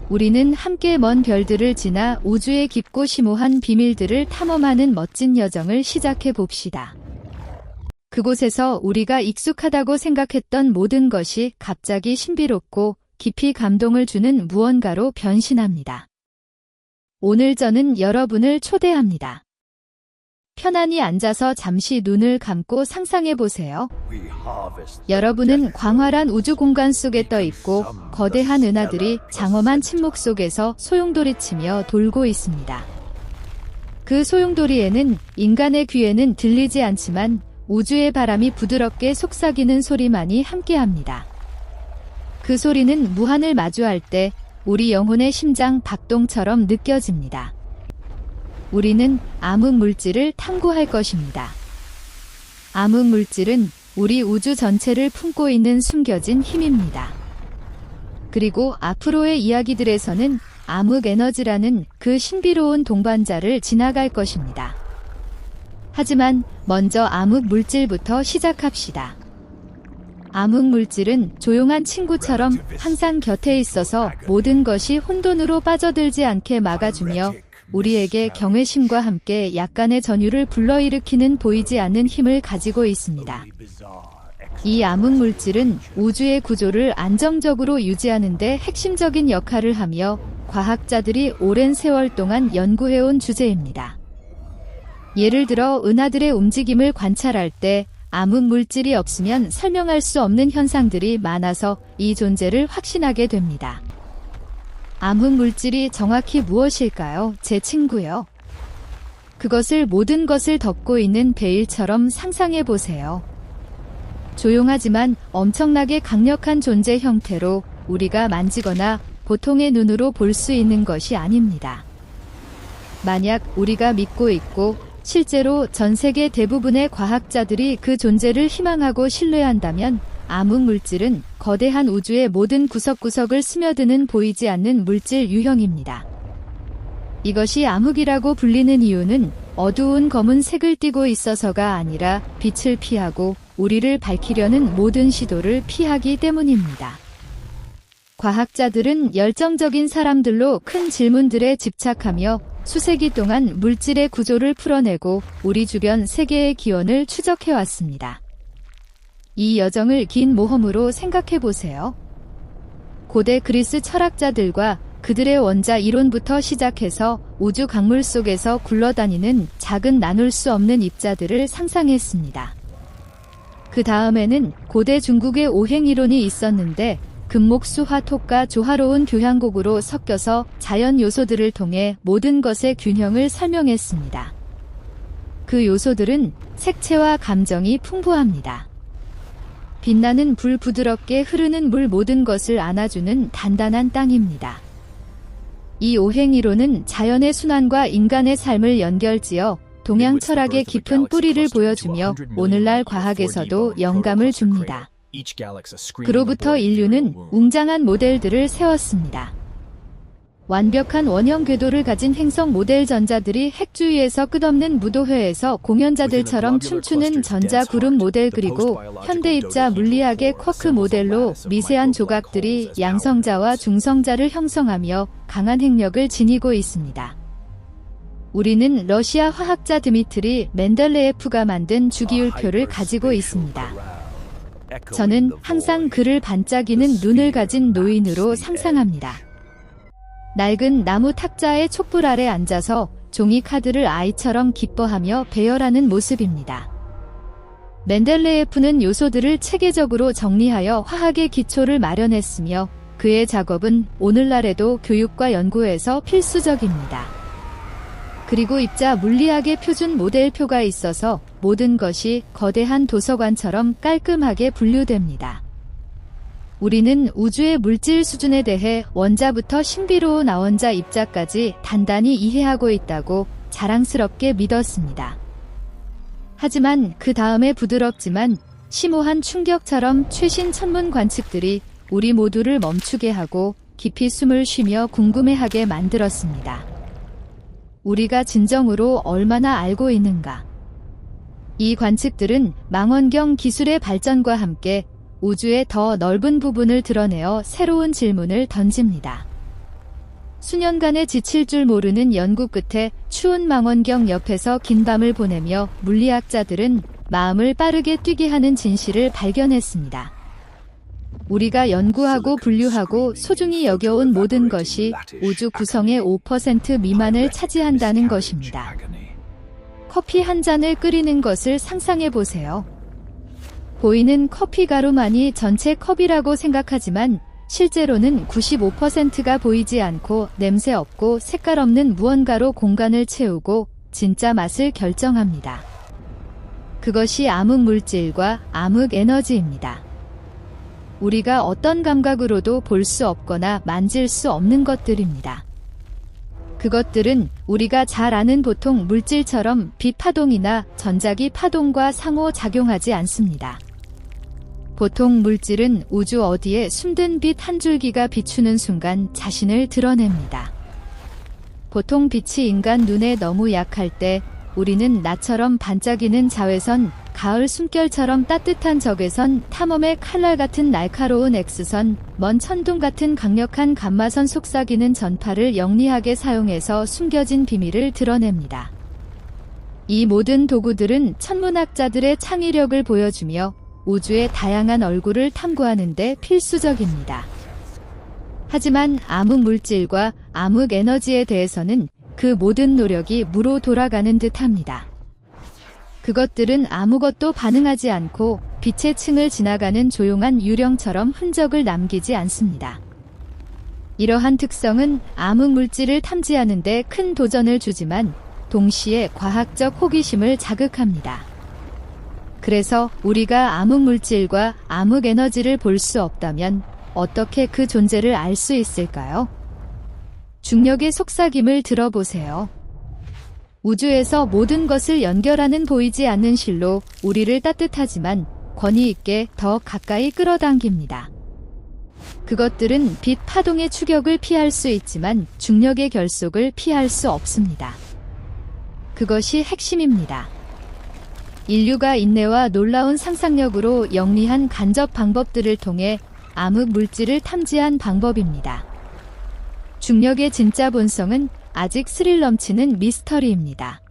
우리는 함께 먼 별들을 지나 우주의 깊고 심오한 비밀들을 탐험하는 멋진 여정을 시작해 봅시다. 그곳에서 우리가 익숙하다고 생각했던 모든 것이 갑자기 신비롭고 깊이 감동을 주는 무언가로 변신합니다. 오늘 저는 여러분을 초대합니다. 편안히 앉아서 잠시 눈을 감고 상상해 보세요. 여러분은 광활한 우주 공간 속에 떠 있고 거대한 은하들이 장엄한 침묵 속에서 소용돌이치며 돌고 있습니다. 그 소용돌이에는 인간의 귀에는 들리지 않지만 우주의 바람이 부드럽게 속삭이는 소리만이 함께합니다. 그 소리는 무한을 마주할 때 우리 영혼의 심장 박동처럼 느껴집니다. 우리는 암흑물질을 탐구할 것입니다. 암흑물질은 우리 우주 전체를 품고 있는 숨겨진 힘입니다. 그리고 앞으로의 이야기들에서는 암흑에너지라는 그 신비로운 동반자를 지나갈 것입니다. 하지만 먼저 암흑물질부터 시작합시다. 암흑물질은 조용한 친구처럼 항상 곁에 있어서 모든 것이 혼돈으로 빠져들지 않게 막아주며 우리에게 경외심과 함께 약간의 전율을 불러일으키는 보이지 않는 힘을 가지고 있습니다. 이 암흑물질은 우주의 구조를 안정적으로 유지하는 데 핵심적인 역할을 하며 과학자들이 오랜 세월 동안 연구해온 주제입니다. 예를 들어 은하들의 움직임을 관찰할 때 암흑물질이 없으면 설명할 수 없는 현상들이 많아서 이 존재를 확신하게 됩니다. 암흑물질이 정확히 무엇일까요, 제 친구요? 그것을 모든 것을 덮고 있는 베일처럼 상상해 보세요. 조용하지만 엄청나게 강력한 존재 형태로 우리가 만지거나 보통의 눈으로 볼 수 있는 것이 아닙니다. 만약 우리가 믿고 있고 실제로 전 세계 대부분의 과학자들이 그 존재를 희망하고 신뢰한다면 암흑물질은 거대한 우주의 모든 구석구석을 스며드는 보이지 않는 물질 유형입니다. 이것이 암흑이라고 불리는 이유는 어두운 검은색을 띠고 있어서가 아니라 빛을 피하고 우리를 밝히려는 모든 시도를 피하기 때문입니다. 과학자들은 열정적인 사람들로 큰 질문들에 집착하며 수세기 동안 물질의 구조를 풀어내고 우리 주변 세계의 기원을 추적해왔습니다. 이 여정을 긴 모험으로 생각해 보세요. 고대 그리스 철학자들과 그들의 원자 이론부터 시작해서 우주 강물 속에서 굴러다니는 작은 나눌 수 없는 입자들을 상상했습니다. 그 다음에는 고대 중국의 오행 이론이 있었는데 금목수화 톡과 조화로운 교향곡으로 섞여서 자연 요소들을 통해 모든 것의 균형을 설명했습니다. 그 요소들은 색채와 감정이 풍부합니다. 빛나는 불, 부드럽게 흐르는 물, 모든 것을 안아주는 단단한 땅입니다. 이 오행이론은 자연의 순환과 인간의 삶을 연결지어 동양 철학의 깊은 뿌리를 보여주며 오늘날 과학에서도 영감을 줍니다. 그로부터 인류는 웅장한 모델들을 세웠습니다. 완벽한 원형 궤도를 가진 행성 모델, 전자들이 핵주위에서 끝없는 무도회에서 공연자들처럼 춤추는 전자구름 모델, 그리고 현대 입자 물리학의 쿼크 모델로 미세한 조각들이 양성자와 중성자를 형성하며 강한 핵력을 지니고 있습니다. 우리는 러시아 화학자 드미트리 멘델레예프가 만든 주기율표를 가지고 있습니다. 저는 항상 그를 반짝이는 눈을 가진 노인으로 상상합니다. 낡은 나무 탁자의 촛불 아래 앉아서 종이 카드를 아이처럼 기뻐하며 배열하는 모습입니다. 멘델레예프는 요소들을 체계적으로 정리하여 화학의 기초를 마련했으며 그의 작업은 오늘날에도 교육과 연구에서 필수적입니다. 그리고 입자 물리학의 표준 모델표가 있어서 모든 것이 거대한 도서관처럼 깔끔하게 분류됩니다. 우리는 우주의 물질 수준에 대해 원자부터 신비로운 아원자 입자까지 단단히 이해하고 있다고 자랑스럽게 믿었습니다. 하지만 그 다음에 부드럽지만 심오한 충격처럼 최신 천문 관측들이 우리 모두를 멈추게 하고 깊이 숨을 쉬며 궁금해하게 만들었습니다. 우리가 진정으로 얼마나 알고 있는가? 이 관측들은 망원경 기술의 발전과 함께 우주의 더 넓은 부분을 드러내어 새로운 질문을 던집니다. 수년간의 지칠 줄 모르는 연구 끝에 추운 망원경 옆에서 긴 밤을 보내며 물리학자들은 마음을 빠르게 뛰게 하는 진실을 발견했습니다. 우리가 연구하고 분류하고 소중히 여겨온 모든 것이 우주 구성의 5% 미만을 차지한다는 것입니다. 커피 한 잔을 끓이는 것을 상상해 보세요. 보이는 커피 가루만이 전체 컵이라고 생각하지만 실제로는 95%가 보이지 않고 냄새 없고 색깔 없는 무언가로 공간을 채우고 진짜 맛을 결정합니다. 그것이 암흑 물질과 암흑 에너지입니다. 우리가 어떤 감각으로도 볼 수 없거나 만질 수 없는 것들입니다. 그것들은 우리가 잘 아는 보통 물질처럼 빛 파동이나 전자기 파동과 상호작용하지 않습니다. 보통 물질은 우주 어디에 숨든 빛 한 줄기가 비추는 순간 자신을 드러냅니다. 보통 빛이 인간 눈에 너무 약할 때 우리는 나처럼 반짝이는 자외선, 가을 숨결처럼 따뜻한 적외선, 탐험의 칼날 같은 날카로운 X선, 먼 천둥 같은 강력한 감마선 속삭이는 전파를 영리하게 사용해서 숨겨진 비밀을 드러냅니다. 이 모든 도구들은 천문학자들의 창의력을 보여주며 우주의 다양한 얼굴을 탐구하는 데 필수적입니다. 하지만 암흑 물질과 암흑 에너지에 대해서는 그 모든 노력이 무로 돌아가는 듯합니다. 그것들은 아무것도 반응하지 않고 빛의 층을 지나가는 조용한 유령처럼 흔적을 남기지 않습니다. 이러한 특성은 암흑 물질을 탐지하는 데 큰 도전을 주지만 동시에 과학적 호기심을 자극합니다. 그래서 우리가 암흑 물질과 암흑 에너지를 볼 수 없다면 어떻게 그 존재를 알 수 있을까요? 중력의 속삭임을 들어보세요. 우주에서 모든 것을 연결하는 보이지 않는 실로 우리를 따뜻하지만 권위 있게 더 가까이 끌어당깁니다. 그것들은 빛 파동의 추격을 피할 수 있지만 중력의 결속을 피할 수 없습니다. 그것이 핵심입니다. 인류가 인내와 놀라운 상상력으로 영리한 간접 방법들을 통해 암흑 물질을 탐지한 방법입니다. 중력의 진짜 본성은 아직 스릴 넘치는 미스터리입니다.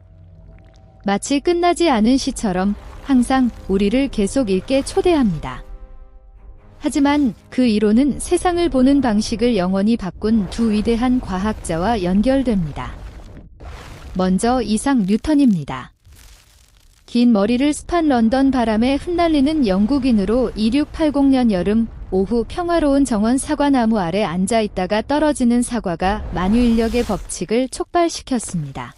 마치 끝나지 않은 시처럼 항상 우리를 계속 읽게 초대합니다. 하지만 그 이론은 세상을 보는 방식을 영원히 바꾼 두 위대한 과학자와 연결됩니다. 먼저 이삭 뉴턴입니다. 긴 머리를 습한 런던 바람에 흩날리는 영국인으로 2680년 여름 오후 평화로운 정원 사과나무 아래 앉아있다가 떨어지는 사과가 만유인력의 법칙을 촉발시켰습니다.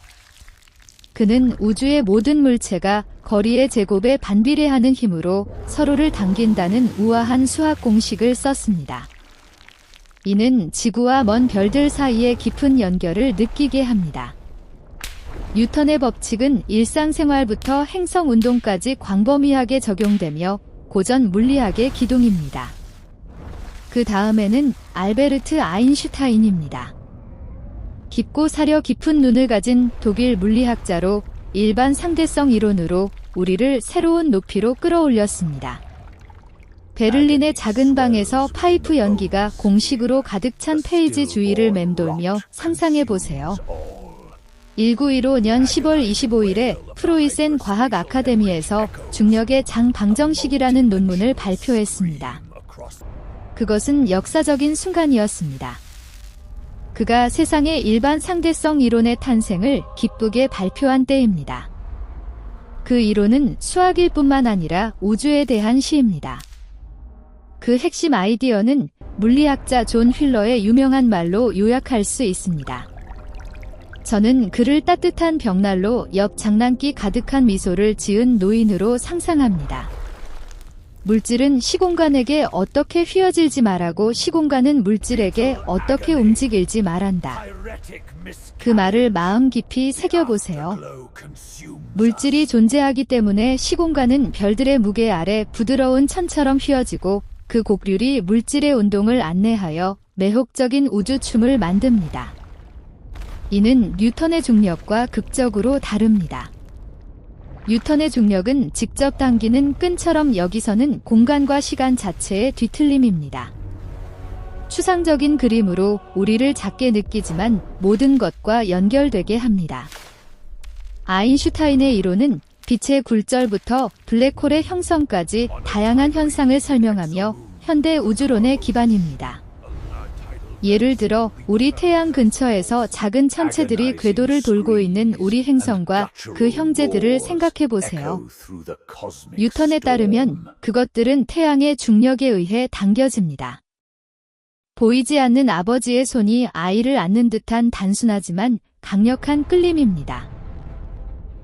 그는 우주의 모든 물체가 거리의 제곱에 반비례하는 힘으로 서로를 당긴다는 우아한 수학 공식을 썼습니다. 이는 지구와 먼 별들 사이의 깊은 연결을 느끼게 합니다. 뉴턴의 법칙은 일상생활부터 행성운동까지 광범위하게 적용되며 고전 물리학의 기둥입니다. 그 다음에는 알베르트 아인슈타인입니다. 깊고 사려 깊은 눈을 가진 독일 물리학자로 일반 상대성 이론으로 우리를 새로운 높이로 끌어올렸습니다. 베를린의 작은 방에서 파이프 연기가 공식으로 가득 찬 페이지 주위를 맴돌며 상상해보세요. 1915년 10월 25일에 프로이센 과학 아카데미에서 중력의 장방정식이라는 논문을 발표했습니다. 그것은 역사적인 순간이었습니다. 그가 세상의 일반 상대성 이론의 탄생을 기쁘게 발표한 때입니다. 그 이론은 수학일 뿐만 아니라 우주에 대한 시입니다. 그 핵심 아이디어는 물리학자 존 휠러의 유명한 말로 요약할 수 있습니다. 저는 그를 따뜻한 벽난로 옆 장난기 가득한 미소를 지은 노인으로 상상합니다. 물질은 시공간에게 어떻게 휘어질지 말하고 시공간은 물질에게 어떻게 움직일지 말한다. 그 말을 마음 깊이 새겨보세요. 물질이 존재하기 때문에 시공간은 별들의 무게 아래 부드러운 천처럼 휘어지고 그 곡률이 물질의 운동을 안내하여 매혹적인 우주춤을 만듭니다. 이는 뉴턴의 중력과 극적으로 다릅니다. 뉴턴의 중력은 직접 당기는 끈처럼 여기서는 공간과 시간 자체의 뒤틀림입니다. 추상적인 그림으로 우리를 작게 느끼지만 모든 것과 연결되게 합니다. 아인슈타인의 이론은 빛의 굴절부터 블랙홀의 형성까지 다양한 현상을 설명하며 현대 우주론의 기반입니다. 예를 들어 우리 태양 근처에서 작은 천체들이 궤도를 돌고 있는 우리 행성과 그 형제들을 생각해 보세요. 뉴턴에 따르면 그것들은 태양의 중력에 의해 당겨집니다. 보이지 않는 아버지의 손이 아이를 안는 듯한 단순하지만 강력한 끌림입니다.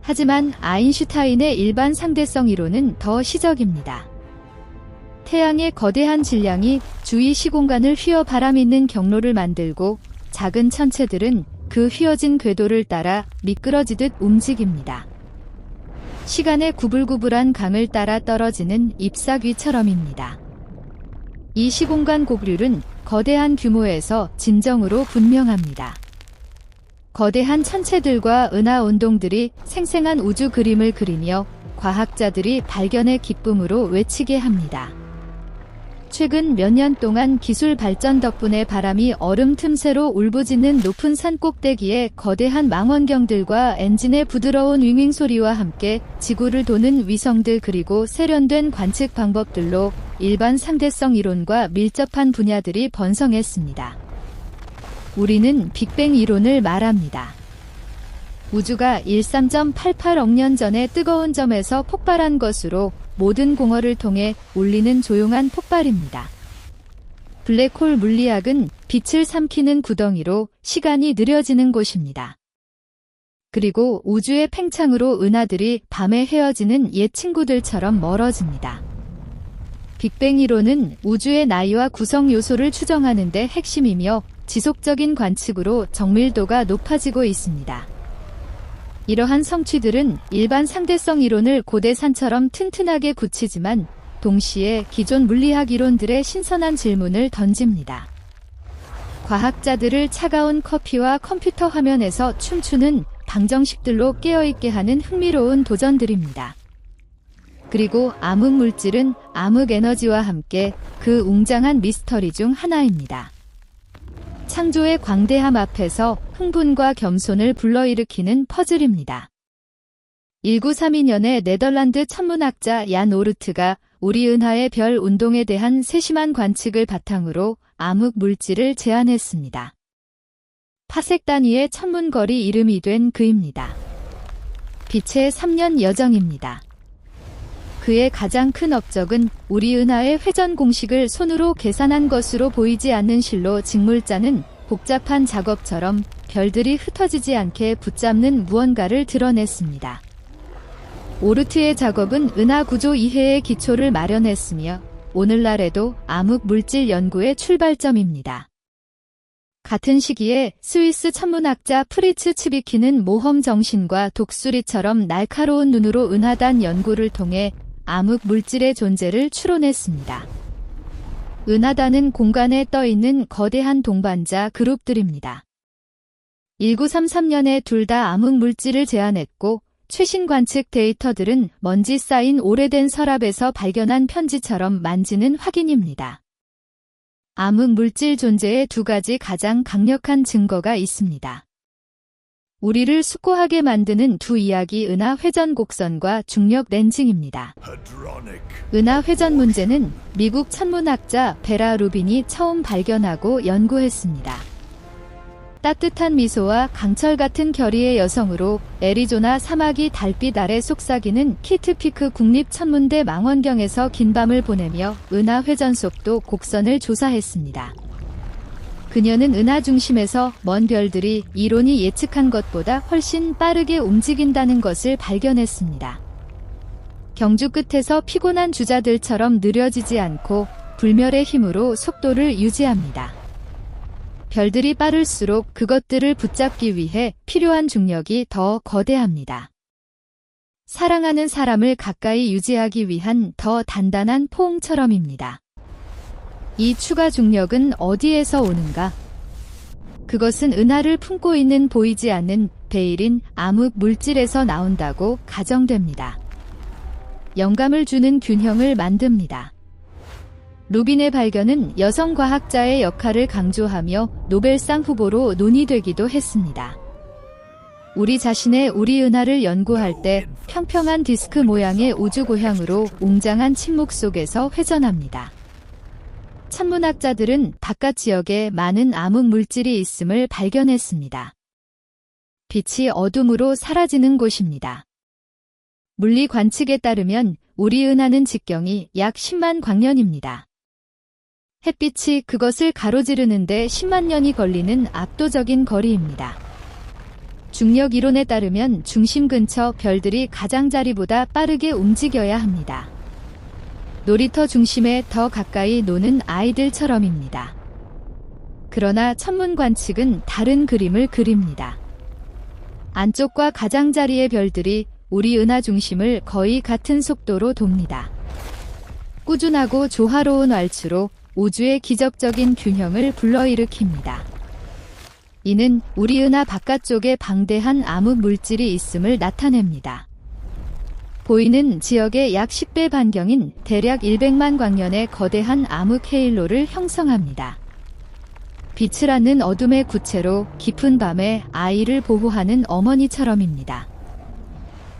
하지만 아인슈타인의 일반 상대성 이론은 더 시적입니다. 태양의 거대한 질량이 주위 시공간을 휘어 바람 있는 경로를 만들고 작은 천체들은 그 휘어진 궤도를 따라 미끄러지듯 움직입니다. 시간의 구불구불한 강을 따라 떨어지는 잎사귀처럼입니다. 이 시공간 곡률은 거대한 규모에서 진정으로 분명합니다. 거대한 천체들과 은하 운동들이 생생한 우주 그림을 그리며 과학자들이 발견의 기쁨으로 외치게 합니다. 최근 몇 년 동안 기술 발전 덕분에 바람이 얼음 틈새로 울부짖는 높은 산 꼭대기에 거대한 망원경들과 엔진의 부드러운 윙윙 소리와 함께 지구를 도는 위성들 그리고 세련된 관측 방법들로 일반 상대성 이론과 밀접한 분야들이 번성했습니다. 우리는 빅뱅 이론을 말합니다. 우주가 13.88억 년 전에 뜨거운 점에서 폭발한 것으로 모든 공허를 통해 울리는 조용한 폭발입니다. 블랙홀 물리학은 빛을 삼키는 구덩이로 시간이 느려지는 곳입니다. 그리고 우주의 팽창으로 은하들이 밤에 헤어지는 옛 친구들처럼 멀어집니다. 빅뱅 이론은 우주의 나이와 구성 요소를 추정하는 데 핵심이며 지속적인 관측으로 정밀도가 높아지고 있습니다. 이러한 성취들은 일반 상대성 이론을 고대산처럼 튼튼하게 굳히지만 동시에 기존 물리학 이론들의 신선한 질문을 던집니다. 과학자들을 차가운 커피와 컴퓨터 화면에서 춤추는 방정식들로 깨어있게 하는 흥미로운 도전들입니다. 그리고 암흑물질은 암흑에너지와 함께 그 웅장한 미스터리 중 하나입니다. 창조의 광대함 앞에서 흥분과 겸손을 불러일으키는 퍼즐입니다. 1932년에 네덜란드 천문학자 얀 오르트가 우리 은하의 별 운동에 대한 세심한 관측을 바탕으로 암흑 물질을 제안했습니다. 파색 단위의 천문거리 이름이 된 그입니다. 빛의 3년 여정입니다. 그의 가장 큰 업적은 우리 은하의 회전 공식을 손으로 계산한 것으로 보이지 않는 실로 직물자는 복잡한 작업처럼 별들이 흩어지지 않게 붙잡는 무언가를 드러냈습니다. 오르트의 작업은 은하 구조 이해의 기초를 마련했으며 오늘날에도 암흑 물질 연구의 출발점입니다. 같은 시기에 스위스 천문학자 프리츠 츠비키는 모험 정신과 독수리처럼 날카로운 눈으로 은하단 연구를 통해 암흑 물질의 존재를 추론했습니다. 은하단은 공간에 떠있는 거대한 동반자 그룹들입니다. 1933년에 둘 다 암흑 물질을 제안했고 최신 관측 데이터들은 먼지 쌓인 오래된 서랍에서 발견한 편지처럼 만지는 확인입니다. 암흑 물질 존재의 두 가지 가장 강력한 증거가 있습니다. 우리를 숙고하게 만드는 두 이야기 은하 회전 곡선과 중력 렌징입니다. 은하 회전 문제는 미국 천문학자 베라 루빈이 처음 발견하고 연구했습니다. 따뜻한 미소와 강철 같은 결의의 여성으로 애리조나 사막이 달빛 아래 속삭이는 키트피크 국립천문대 망원경에서 긴 밤을 보내며 은하 회전 속도 곡선을 조사했습니다. 그녀는 은하 중심에서 먼 별들이 이론이 예측한 것보다 훨씬 빠르게 움직인다는 것을 발견했습니다. 경주 끝에서 피곤한 주자들처럼 느려지지 않고 불멸의 힘으로 속도를 유지합니다. 별들이 빠를수록 그것들을 붙잡기 위해 필요한 중력이 더 거대합니다. 사랑하는 사람을 가까이 유지하기 위한 더 단단한 포옹처럼입니다. 이 추가 중력은 어디에서 오는가? 그것은 은하를 품고 있는 보이지 않는 베일인 암흑 물질에서 나온다고 가정됩니다. 영감을 주는 균형을 만듭니다. 루빈의 발견은 여성 과학자의 역할을 강조하며 노벨상 후보로 논의되기도 했습니다. 우리 자신의 우리 은하를 연구할 때 평평한 디스크 모양의 우주 고향으로 웅장한 침묵 속에서 회전합니다. 천문학자들은 바깥 지역에 많은 암흑 물질이 있음을 발견했습니다. 빛이 어둠으로 사라지는 곳입니다. 물리 관측에 따르면 우리 은하는 직경이 약 10만 광년입니다. 햇빛이 그것을 가로지르는데 10만 년이 걸리는 압도적인 거리입니다. 중력 이론에 따르면 중심 근처 별들이 가장자리보다 빠르게 움직여야 합니다. 놀이터 중심에 더 가까이 노는 아이들처럼입니다. 그러나 천문 관측은 다른 그림을 그립니다. 안쪽과 가장자리의 별들이 우리 은하 중심을 거의 같은 속도로 돕니다. 꾸준하고 조화로운 왈츠로 우주의 기적적인 균형을 불러일으킵니다. 이는 우리 은하 바깥쪽에 방대한 암흑 물질이 있음을 나타냅니다. 보이는 지역의 약 10배 반경인 대략 100만 광년의 거대한 암흑 헤일로를 형성합니다. 빛을 않는 어둠의 구체로 깊은 밤에 아이를 보호하는 어머니처럼입니다.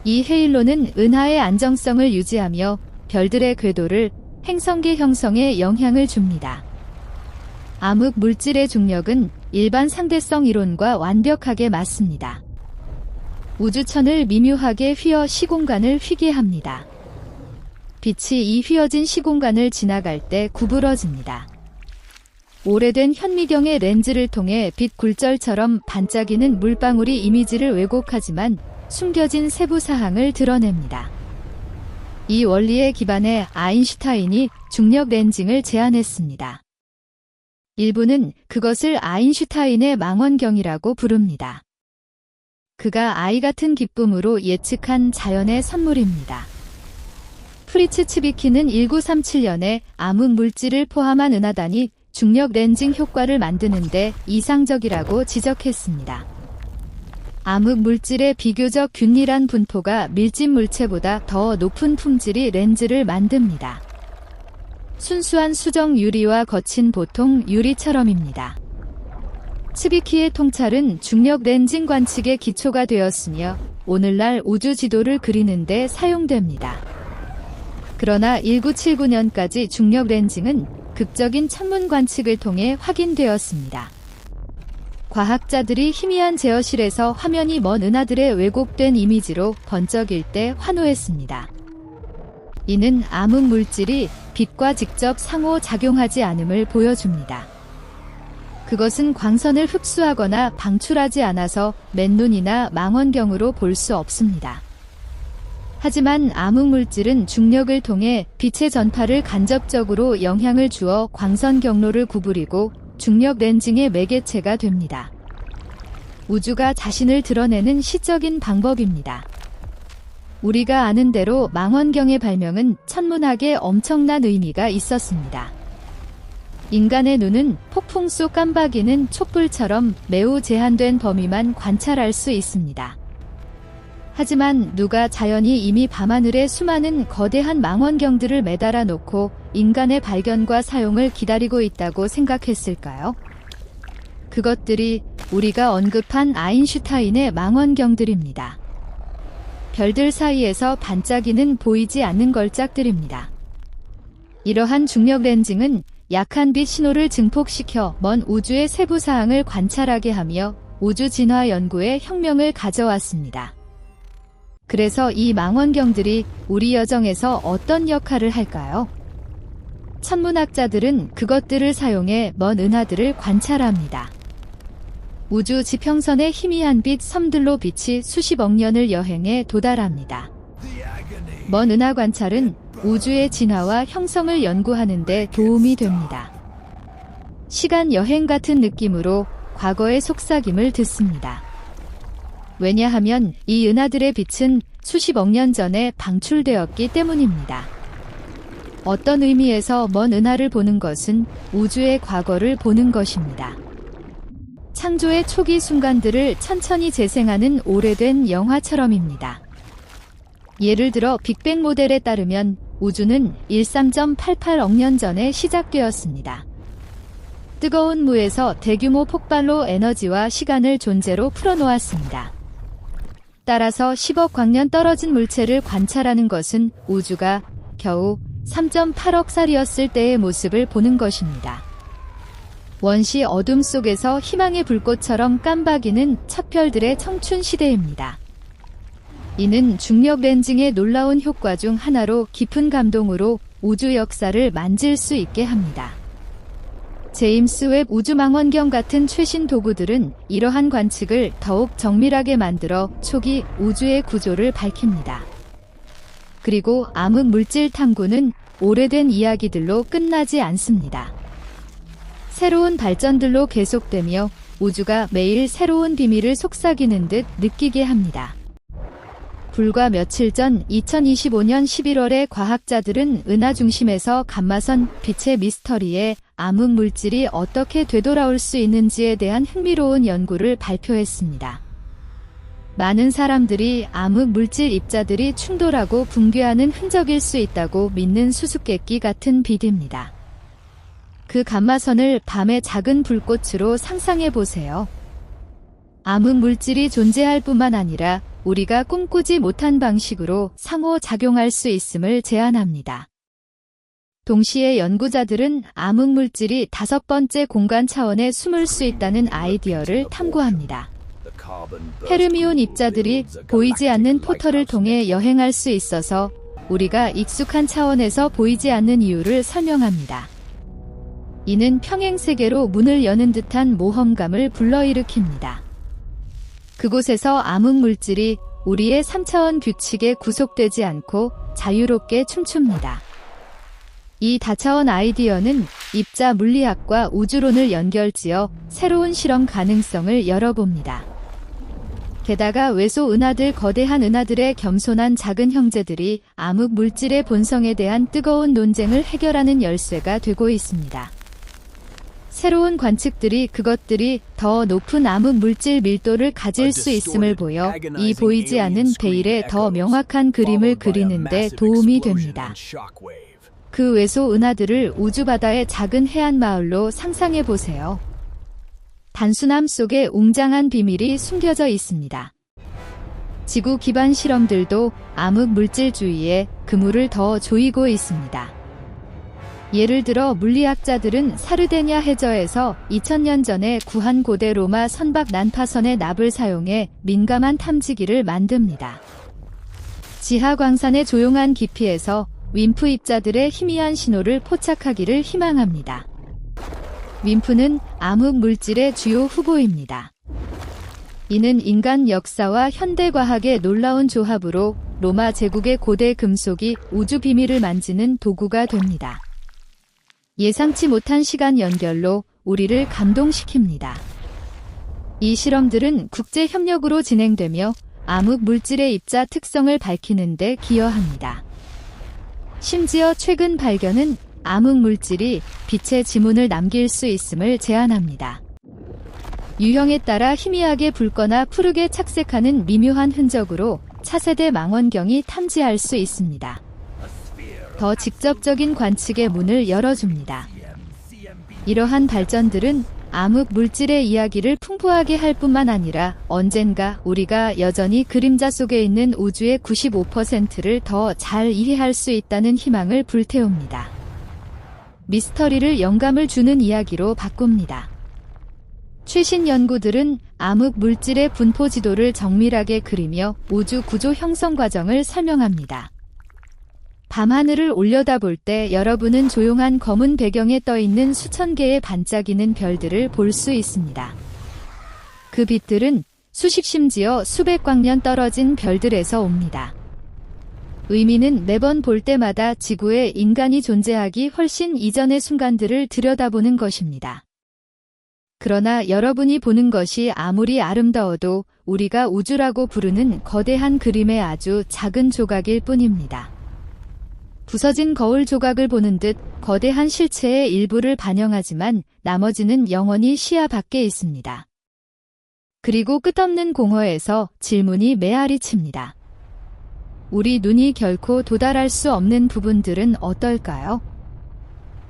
이 헤일로는 은하의 안정성을 유지하며 별들의 궤도를 행성계 형성에 영향을 줍니다. 암흑 물질의 중력은 일반 상대성 이론과 완벽하게 맞습니다. 우주천을 미묘하게 휘어 시공간을 휘게 합니다. 빛이 이 휘어진 시공간을 지나갈 때 구부러집니다. 오래된 현미경의 렌즈를 통해 빛 굴절처럼 반짝이는 물방울이 이미지를 왜곡하지만 숨겨진 세부 사항을 드러냅니다. 이 원리에 기반해 아인슈타인이 중력 렌징을 제안했습니다. 일부는 그것을 아인슈타인의 망원경이라고 부릅니다. 그가 아이 같은 기쁨으로 예측한 자연의 선물입니다. 프리츠 츠비키는 1937년에 암흑 물질을 포함한 은하단이 중력 렌징 효과를 만드는데 이상적이라고 지적했습니다. 암흑 물질의 비교적 균일한 분포가 밀집 물체보다 더 높은 품질이 렌즈를 만듭니다. 순수한 수정 유리와 거친 보통 유리처럼입니다. 츠비키의 통찰은 중력 렌징 관측의 기초가 되었으며 오늘날 우주 지도를 그리는 데 사용됩니다. 그러나 1979년까지 중력 렌징은 극적인 천문 관측을 통해 확인되었습니다. 과학자들이 희미한 제어실에서 화면이 먼 은하들의 왜곡된 이미지로 번쩍일 때 환호했습니다. 이는 암흑 물질이 빛과 직접 상호작용하지 않음을 보여줍니다. 그것은 광선을 흡수하거나 방출하지 않아서 맨눈이나 망원경으로 볼 수 없습니다. 하지만 암흑 물질은 중력을 통해 빛의 전파를 간접적으로 영향을 주어 광선 경로를 구부리고 중력 렌징의 매개체가 됩니다. 우주가 자신을 드러내는 시적인 방법입니다. 우리가 아는 대로 망원경의 발명은 천문학에 엄청난 의미가 있었습니다. 인간의 눈은 폭풍 속 깜박이는 촛불처럼 매우 제한된 범위만 관찰할 수 있습니다. 하지만 누가 자연이 이미 밤하늘에 수많은 거대한 망원경들을 매달아 놓고 인간의 발견과 사용을 기다리고 있다고 생각했을까요? 그것들이 우리가 언급한 아인슈타인의 망원경들입니다. 별들 사이에서 반짝이는 보이지 않는 걸작들입니다. 이러한 중력 렌징은 약한 빛 신호를 증폭시켜 먼 우주의 세부 사항을 관찰하게 하며 우주 진화 연구에 혁명을 가져왔습니다. 그래서 이 망원경들이 우리 여정에서 어떤 역할을 할까요? 천문학자들은 그것들을 사용해 먼 은하들을 관찰합니다. 우주 지평선의 희미한 빛 섬들로 빛이 수십억 년을 여행해 도달합니다. 먼 은하 관찰은 우주의 진화와 형성을 연구하는 데 도움이 됩니다. 시간 여행 같은 느낌으로 과거의 속삭임을 듣습니다. 왜냐하면 이 은하들의 빛은 수십억 년 전에 방출되었기 때문입니다. 어떤 의미에서 먼 은하를 보는 것은 우주의 과거를 보는 것입니다. 창조의 초기 순간들을 천천히 재생하는 오래된 영화처럼입니다. 예를 들어 빅뱅 모델에 따르면 우주는 13.88억 년 전에 시작되었습니다. 뜨거운 무에서 대규모 폭발로 에너지와 시간을 존재로 풀어놓았습니다. 따라서 10억 광년 떨어진 물체를 관찰하는 것은 우주가 겨우 3.8억 살이었을 때의 모습을 보는 것입니다. 원시 어둠 속에서 희망의 불꽃처럼 깜박이는 첫 별들의 청춘 시대입니다. 이는 중력 렌징의 놀라운 효과 중 하나로 깊은 감동으로 우주 역사를 만질 수 있게 합니다. 제임스 웹 우주망원경 같은 최신 도구들은 이러한 관측을 더욱 정밀하게 만들어 초기 우주의 구조를 밝힙니다. 그리고 암흑 물질 탐구는 오래된 이야기들로 끝나지 않습니다. 새로운 발전들로 계속되며 우주가 매일 새로운 비밀을 속삭이는 듯 느끼게 합니다. 불과 며칠 전 2025년 11월에 과학자들은 은하 중심에서 감마선 빛의 미스터리에 암흑 물질이 어떻게 되돌아올 수 있는지에 대한 흥미로운 연구를 발표했습니다. 많은 사람들이 암흑 물질 입자들이 충돌하고 붕괴하는 흔적일 수 있다고 믿는 수수께끼 같은 빛입니다. 그 감마선을 밤의 작은 불꽃으로 상상해 보세요. 암흑 물질이 존재할 뿐만 아니라 우리가 꿈꾸지 못한 방식으로 상호작용할 수 있음을 제안합니다. 동시에 연구자들은 암흑 물질이 5번째 공간 차원에 숨을 수 있다는 아이디어를 탐구합니다. 페르미온 입자들이 보이지 않는 포털을 통해 여행할 수 있어서 우리가 익숙한 차원에서 보이지 않는 이유를 설명합니다. 이는 평행세계로 문을 여는 듯한 모험감을 불러일으킵니다. 그곳에서 암흑 물질이 우리의 3차원 규칙에 구속되지 않고 자유롭게 춤춥니다. 이 다차원 아이디어는 입자 물리학과 우주론을 연결지어 새로운 실험 가능성을 열어봅니다. 게다가 외소 은하들, 거대한 은하들의 겸손한 작은 형제들이 암흑 물질의 본성에 대한 뜨거운 논쟁을 해결하는 열쇠가 되고 있습니다. 새로운 관측들이 그것들이 더 높은 암흑 물질 밀도를 가질 수 있음을 보여 이 보이지 않는 베일에 더 명확한 그림을 그리는 데 도움이 됩니다. 그 외소 은하들을 우주 바다의 작은 해안 마을로 상상해 보세요. 단순함 속에 웅장한 비밀이 숨겨져 있습니다. 지구 기반 실험들도 암흑 물질주의에 그물을 더 조이고 있습니다. 예를 들어 물리학자들은 사르데냐 해저에서 2000년 전에 구한 고대 로마 선박 난파선의 납을 사용해 민감한 탐지기를 만듭니다. 지하 광산의 조용한 깊이에서 윈프 입자들의 희미한 신호를 포착하기를 희망합니다. 윈프는 암흑 물질의 주요 후보입니다. 이는 인간 역사와 현대과학의 놀라운 조합으로 로마 제국의 고대 금속이 우주 비밀을 만지는 도구가 됩니다. 예상치 못한 시간 연결로 우리를 감동시킵니다. 이 실험들은 국제 협력으로 진행되며 암흑 물질의 입자 특성을 밝히는 데 기여합니다. 심지어 최근 발견은 암흑 물질이 빛의 지문을 남길 수 있음을 제안합니다. 유형에 따라 희미하게 붉거나 푸르게 착색하는 미묘한 흔적으로 차세대 망원경이 탐지할 수 있습니다. 더 직접적인 관측의 문을 열어줍니다. 이러한 발전들은 암흑 물질의 이야기를 풍부하게 할 뿐만 아니라 언젠가 우리가 여전히 그림자 속에 있는 우주의 95%를 더 잘 이해할 수 있다는 희망을 불태웁니다. 미스터리를 영감을 주는 이야기로 바꿉니다. 최신 연구들은 암흑 물질의 분포 지도를 정밀하게 그리며 우주 구조 형성 과정을 설명합니다. 밤하늘을 올려다볼 때 여러분은 조용한 검은 배경에 떠있는 수천 개의 반짝이는 별들을 볼 수 있습니다. 그 빛들은 수십 심지어 수백 광년 떨어진 별들에서 옵니다. 의미는 매번 볼 때마다 지구에 인간이 존재하기 훨씬 이전의 순간들을 들여다보는 것입니다. 그러나 여러분이 보는 것이 아무리 아름다워도 우리가 우주라고 부르는 거대한 그림의 아주 작은 조각일 뿐입니다. 부서진 거울 조각을 보는 듯 거대한 실체의 일부를 반영하지만 나머지는 영원히 시야 밖에 있습니다. 그리고 끝없는 공허에서 질문이 메아리 칩니다. 우리 눈이 결코 도달할 수 없는 부분들은 어떨까요?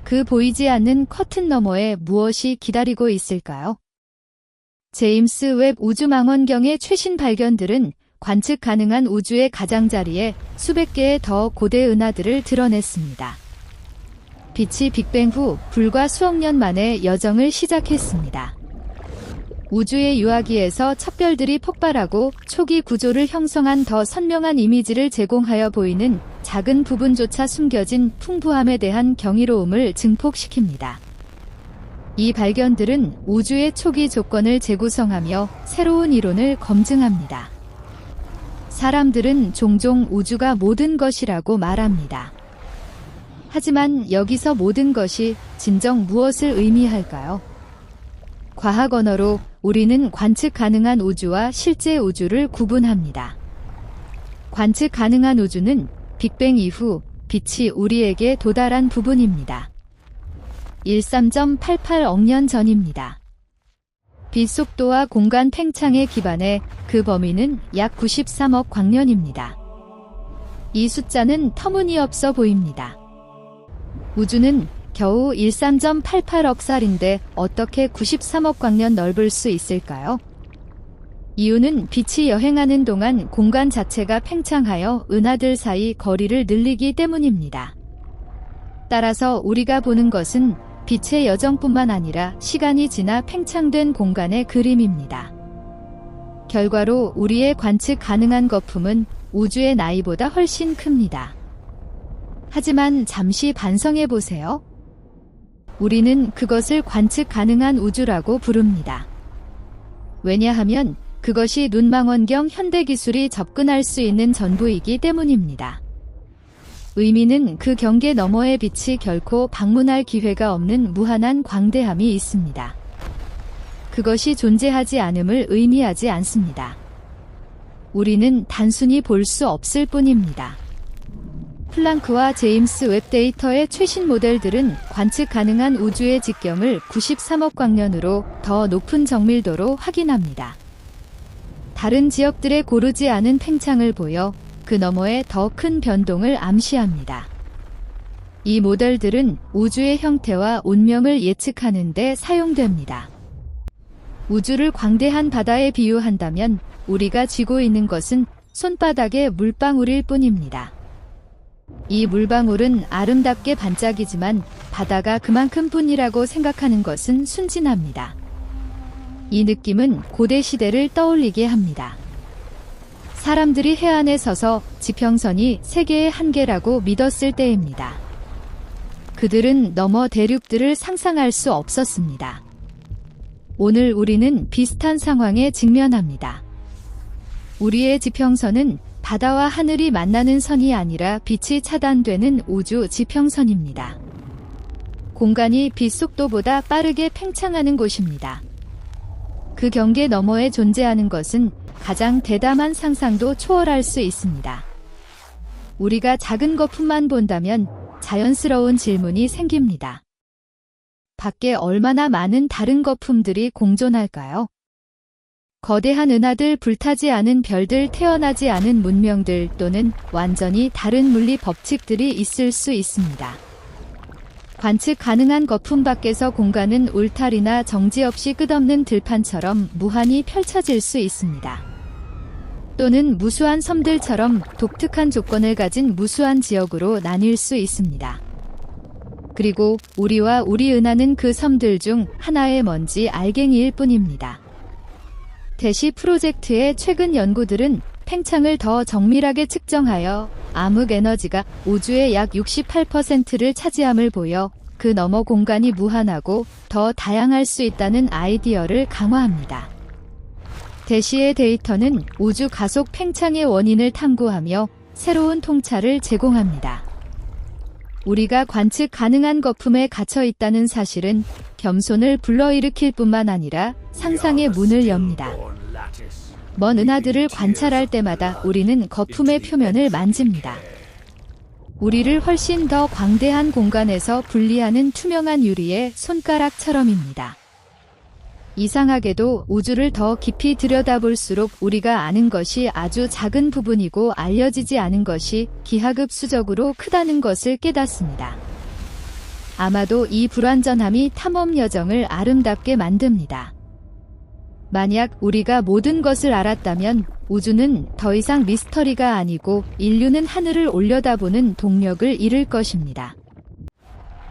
그 보이지 않는 커튼 너머에 무엇이 기다리고 있을까요? 제임스 웹 우주망원경의 최신 발견들은 관측 가능한 우주의 가장자리에 수백 개의 더 고대 은하들을 드러냈습니다. 빛이 빅뱅 후 불과 수억 년 만에 여정을 시작했습니다. 우주의 유아기에서 첫 별들이 폭발하고 초기 구조를 형성한 더 선명한 이미지를 제공하여 보이는 작은 부분조차 숨겨진 풍부함에 대한 경이로움을 증폭시킵니다. 이 발견들은 우주의 초기 조건을 재구성하며 새로운 이론을 검증합니다. 사람들은 종종 우주가 모든 것이라고 말합니다. 하지만 여기서 모든 것이 진정 무엇을 의미할까요? 과학 언어로 우리는 관측 가능한 우주와 실제 우주를 구분합니다. 관측 가능한 우주는 빅뱅 이후 빛이 우리에게 도달한 부분입니다. 13.88억 년 전입니다. 빛 속도와 공간 팽창에 기반해 그 범위는 약 93억 광년입니다. 이 숫자는 터무니없어 보입니다. 우주는 겨우 13.88억 살인데 어떻게 93억 광년 넓을 수 있을까요? 이유는 빛이 여행하는 동안 공간 자체가 팽창하여 은하들 사이 거리를 늘리기 때문입니다. 따라서 우리가 보는 것은 빛의 여정뿐만 아니라 시간이 지나 팽창된 공간의 그림입니다. 결과로 우리의 관측 가능한 거품은 우주의 나이보다 훨씬 큽니다. 하지만 잠시 반성해 보세요. 우리는 그것을 관측 가능한 우주라고 부릅니다. 왜냐하면 그것이 눈망원경 현대기술이 접근할 수 있는 전부이기 때문입니다. 의미는 그 경계 너머의 빛이 결코 방문할 기회가 없는 무한한 광대함이 있습니다. 그것이 존재하지 않음을 의미하지 않습니다. 우리는 단순히 볼 수 없을 뿐입니다. 플랑크와 제임스 웹 데이터의 최신 모델들은 관측 가능한 우주의 직경을 93억 광년으로 더 높은 정밀도로 확인합니다. 다른 지역들의 고르지 않은 팽창을 보여 그 너머에 더 큰 변동을 암시합니다. 이 모델들은 우주의 형태와 운명을 예측하는 데 사용됩니다. 우주를 광대한 바다에 비유한다면 우리가 쥐고 있는 것은 손바닥의 물방울일 뿐입니다. 이 물방울은 아름답게 반짝이지만 바다가 그만큼 뿐이라고 생각하는 것은 순진합니다. 이 느낌은 고대 시대를 떠올리게 합니다. 사람들이 해안에 서서 지평선이 세계의 한계라고 믿었을 때입니다. 그들은 너머 대륙들을 상상할 수 없었습니다. 오늘 우리는 비슷한 상황에 직면합니다. 우리의 지평선은 바다와 하늘이 만나는 선이 아니라 빛이 차단되는 우주 지평선입니다. 공간이 빛 속도보다 빠르게 팽창하는 곳입니다. 그 경계 너머에 존재하는 것은 가장 대담한 상상도 초월할 수 있습니다. 우리가 작은 거품만 본다면 자연스러운 질문이 생깁니다. 밖에 얼마나 많은 다른 거품들이 공존할까요? 거대한 은하들, 불타지 않은 별들, 태어나지 않은 문명들 또는 완전히 다른 물리 법칙들이 있을 수 있습니다. 관측 가능한 거품 밖에서 공간은 울타리나 정지 없이 끝없는 들판처럼 무한히 펼쳐질 수 있습니다. 또는 무수한 섬들처럼 독특한 조건을 가진 무수한 지역으로 나뉠 수 있습니다. 그리고 우리와 우리 은하는 그 섬들 중 하나의 먼지 알갱이일 뿐입니다. 대시 프로젝트의 최근 연구들은 팽창을 더 정밀하게 측정하여 암흑 에너지가 우주의 약 68%를 차지함을 보여 그 너머 공간이 무한하고 더 다양할 수 있다는 아이디어를 강화합니다. 대시의 데이터는 우주 가속 팽창의 원인을 탐구하며 새로운 통찰을 제공합니다. 우리가 관측 가능한 거품에 갇혀 있다는 사실은 겸손을 불러일으킬 뿐만 아니라 상상의 문을 엽니다. 먼 은하들을 관찰할 때마다 우리는 거품의 표면을 만집니다. 우리를 훨씬 더 광대한 공간에서 분리하는 투명한 유리의 손가락처럼입니다. 이상하게도 우주를 더 깊이 들여다볼수록 우리가 아는 것이 아주 작은 부분이고 알려지지 않은 것이 기하급수적으로 크다는 것을 깨닫습니다. 아마도 이 불완전함이 탐험 여정을 아름답게 만듭니다. 만약 우리가 모든 것을 알았다면 우주는 더 이상 미스터리가 아니고 인류는 하늘을 올려다보는 동력을 잃을 것입니다.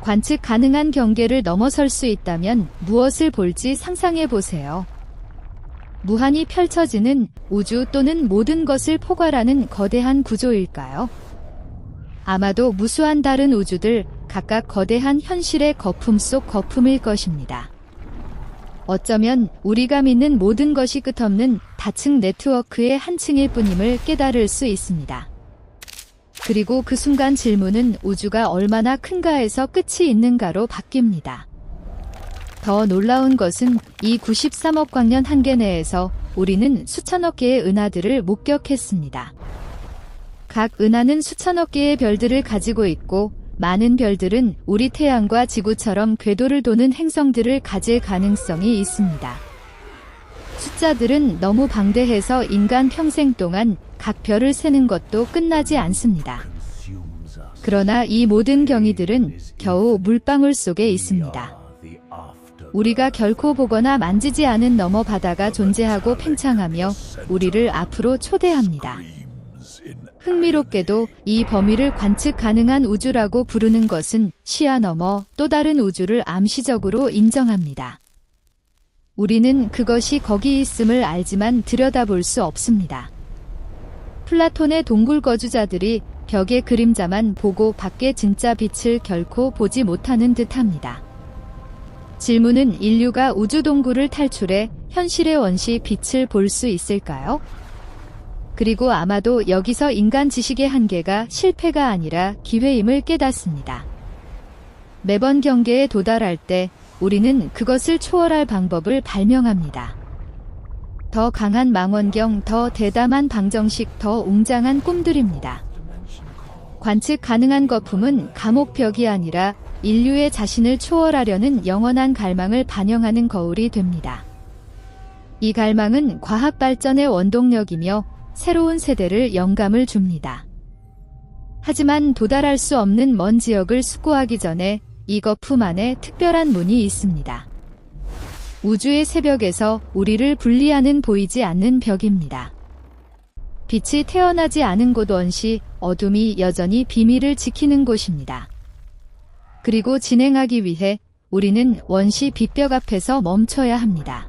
관측 가능한 경계를 넘어설 수 있다면 무엇을 볼지 상상해 보세요. 무한히 펼쳐지는 우주 또는 모든 것을 포괄하는 거대한 구조일까요? 아마도 무수한 다른 우주들, 각각 거대한 현실의 거품 속 거품일 것입니다. 어쩌면 우리가 믿는 모든 것이 끝없는 다층 네트워크의 한 층일 뿐임을 깨달을 수 있습니다. 그리고 그 순간 질문은 우주가 얼마나 큰가에서 끝이 있는가로 바뀝니다. 더 놀라운 것은 이 93억 광년 한계 내에서 우리는 수천억 개의 은하들을 목격했습니다. 각 은하는 수천억 개의 별들을 가지고 있고 많은 별들은 우리 태양과 지구처럼 궤도를 도는 행성들을 가질 가능성이 있습니다. 숫자들은 너무 방대해서 인간 평생 동안 각 별을 세는 것도 끝나지 않습니다. 그러나 이 모든 경이들은 겨우 물방울 속에 있습니다. 우리가 결코 보거나 만지지 않은 너머 바다가 존재하고 팽창하며 우리를 앞으로 초대합니다. 흥미롭게도 이 범위를 관측 가능한 우주라고 부르는 것은 시야 너머 또 다른 우주를 암시적으로 인정합니다. 우리는 그것이 거기 있음을 알지만 들여다볼 수 없습니다. 플라톤의 동굴 거주자들이 벽의 그림자만 보고 밖의 진짜 빛을 결코 보지 못하는 듯합니다. 질문은 인류가 우주 동굴을 탈출해 현실의 원시 빛을 볼 수 있을까요? 그리고 아마도 여기서 인간 지식의 한계가 실패가 아니라 기회임을 깨닫습니다. 매번 경계에 도달할 때 우리는 그것을 초월할 방법을 발명합니다. 더 강한 망원경, 더 대담한 방정식, 더 웅장한 꿈들입니다. 관측 가능한 거품은 감옥벽이 아니라 인류의 자신을 초월하려는 영원한 갈망을 반영하는 거울이 됩니다. 이 갈망은 과학 발전의 원동력이며 새로운 세대를 영감을 줍니다. 하지만 도달할 수 없는 먼 지역을 숙고하기 전에 이 거품 안에 특별한 문이 있습니다. 우주의 새벽에서 우리를 분리하는 보이지 않는 벽입니다. 빛이 태어나지 않은 곳 원시, 어둠이 여전히 비밀을 지키는 곳입니다. 그리고 진행하기 위해 우리는 원시 빛벽 앞에서 멈춰야 합니다.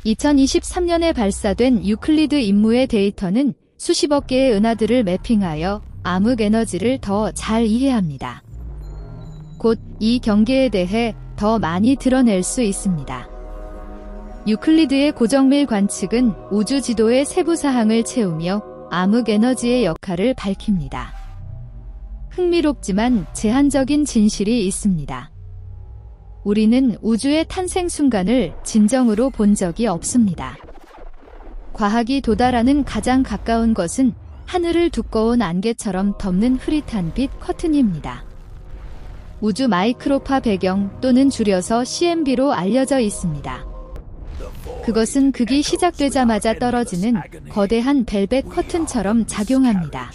2023년에 발사된 유클리드 임무의 데이터는 수십억 개의 은하들을 매핑하여 암흑 에너지를 더 잘 이해합니다. 곧 이 경계에 대해 더 많이 드러낼 수 있습니다. 유클리드의 고정밀 관측은 우주 지도의 세부 사항을 채우며 암흑 에너지의 역할을 밝힙니다. 흥미롭지만 제한적인 진실이 있습니다. 우리는 우주의 탄생 순간을 진정으로 본 적이 없습니다. 과학이 도달하는 가장 가까운 것은 하늘을 두꺼운 안개처럼 덮는 흐릿한 빛 커튼입니다. 우주 마이크로파 배경 또는 줄여서 CMB로 알려져 있습니다. 그것은 극이 시작되자마자 떨어지는 거대한 벨벳 커튼처럼 작용합니다.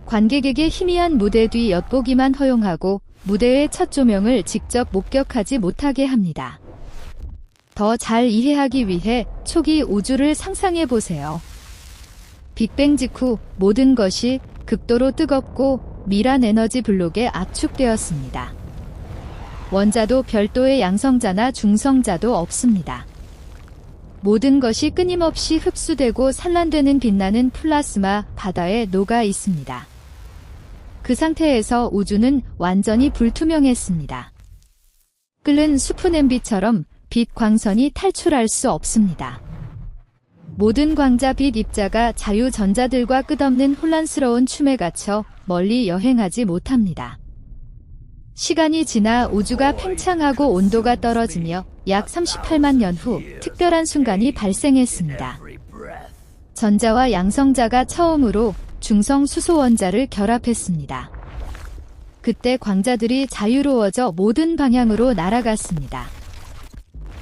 관객에게 희미한 무대 뒤 엿보기만 허용하고 무대의 첫 조명을 직접 목격하지 못하게 합니다. 더 잘 이해하기 위해 초기 우주를 상상해 보세요. 빅뱅 직후 모든 것이 극도로 뜨겁고 미란 에너지 블록에 압축되었습니다. 원자도 별도의 양성자나 중성자도 없습니다. 모든 것이 끊임없이 흡수되고 산란되는 빛나는 플라스마 바다에 녹아 있습니다. 그 상태에서 우주는 완전히 불투명했습니다. 끓는 수프 냄비처럼 빛 광선이 탈출할 수 없습니다. 모든 광자 빛 입자가 자유전자들과 끝없는 혼란스러운 춤에 갇혀 멀리 여행하지 못합니다. 시간이 지나 우주가 팽창하고 온도가 떨어지며 약 38만 년 후 특별한 순간이 발생했습니다. 전자와 양성자가 처음으로 중성 수소 원자를 결합했습니다. 그때 광자들이 자유로워져 모든 방향으로 날아갔습니다.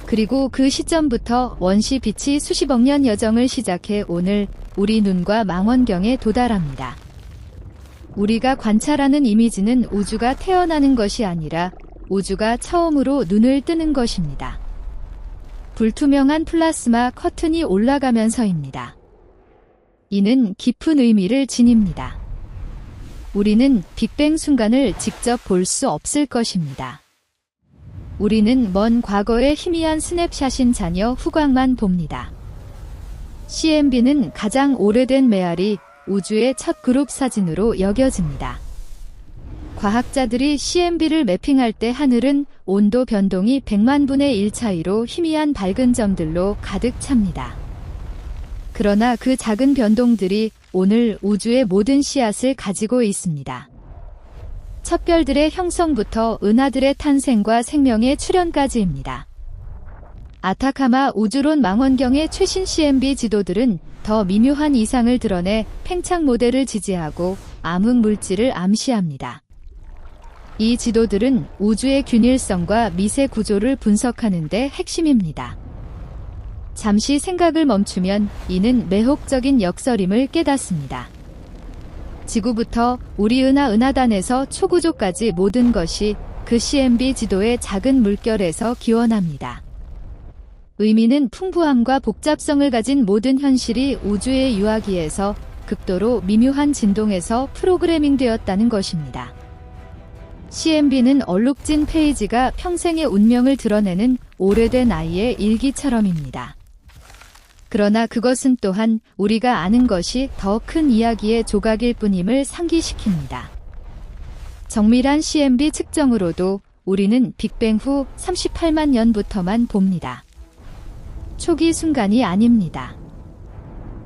그리고 그 시점부터 원시 빛이 수십억 년 여정을 시작해 오늘 우리 눈과 망원경에 도달합니다. 우리가 관찰하는 이미지는 우주가 태어나는 것이 아니라 우주가 처음으로 눈을 뜨는 것입니다. 불투명한 플라스마 커튼이 올라가면서입니다. 이는 깊은 의미를 지닙니다. 우리는 빅뱅 순간을 직접 볼 수 없을 것입니다. 우리는 먼 과거의 희미한 스냅샷인 자녀 후광만 봅니다. CMB는 가장 오래된 메아리, 우주의 첫 그룹 사진으로 여겨집니다. 과학자들이 CMB를 매핑할 때 하늘은 온도 변동이 100만 분의 1 차이로 희미한 밝은 점들로 가득 찹니다. 그러나 그 작은 변동들이 오늘 우주의 모든 씨앗을 가지고 있습니다. 첫 별들의 형성부터 은하들의 탄생과 생명의 출현까지입니다. 아타카마 우주론 망원경의 최신 CMB 지도들은 더 미묘한 이상을 드러내 팽창 모델을 지지하고 암흑 물질을 암시합니다. 이 지도들은 우주의 균일성과 미세 구조를 분석하는 데 핵심입니다. 잠시 생각을 멈추면 이는 매혹적인 역설임을 깨닫습니다. 지구부터 우리 은하단에서 초구조까지 모든 것이 그 CMB 지도의 작은 물결에서 기원합니다. 의미는 풍부함과 복잡성을 가진 모든 현실이 우주의 유아기에서 극도로 미묘한 진동에서 프로그래밍되었다는 것입니다. CMB는 얼룩진 페이지가 평생의 운명을 드러내는 오래된 아이의 일기처럼입니다. 그러나 그것은 또한 우리가 아는 것이 더 큰 이야기의 조각일 뿐임을 상기시킵니다. 정밀한 CMB 측정으로도 우리는 빅뱅 후 38만 년부터만 봅니다. 초기 순간이 아닙니다.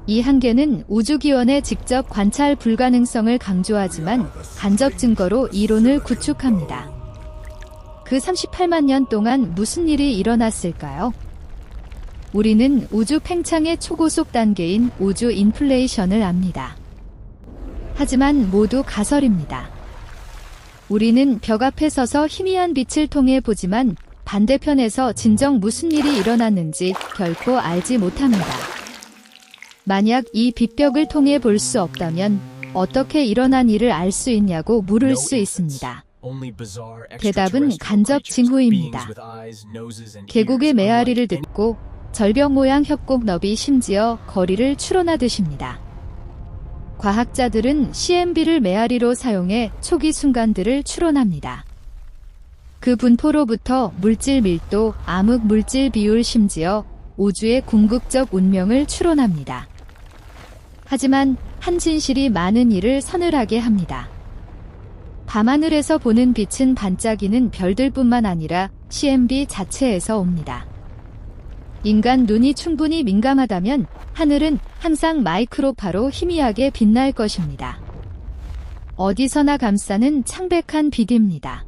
이 한계는 우주기원의 직접 관찰 불가능성을 강조하지만 간접 증거로 이론을 구축합니다. 그 38만 년 동안 무슨 일이 일어났을까요? 우리는 우주 팽창의 초고속 단계인 우주 인플레이션을 압니다. 하지만 모두 가설입니다. 우리는 벽 앞에 서서 희미한 빛을 통해 보지만 반대편에서 진정 무슨 일이 일어났는지 결코 알지 못합니다. 만약 이 빛벽을 통해 볼 수 없다면 어떻게 일어난 일을 알 수 있냐고 물을 수 있습니다. 대답은 간접 징후입니다. 계곡의 메아리를 듣고 절벽 모양 협곡 너비 심지어 거리를 추론하듯입니다. 과학자들은 CMB를 메아리로 사용해 초기 순간들을 추론합니다. 그 분포로부터 물질 밀도, 암흑 물질 비율 심지어 우주의 궁극적 운명을 추론합니다. 하지만 한 진실이 많은 이를 서늘하게 합니다. 밤하늘에서 보는 빛은 반짝이는 별들뿐만 아니라 CMB 자체에서 옵니다. 인간 눈이 충분히 민감하다면 하늘은 항상 마이크로파로 희미하게 빛날 것입니다. 어디서나 감싸는 창백한 빛입니다.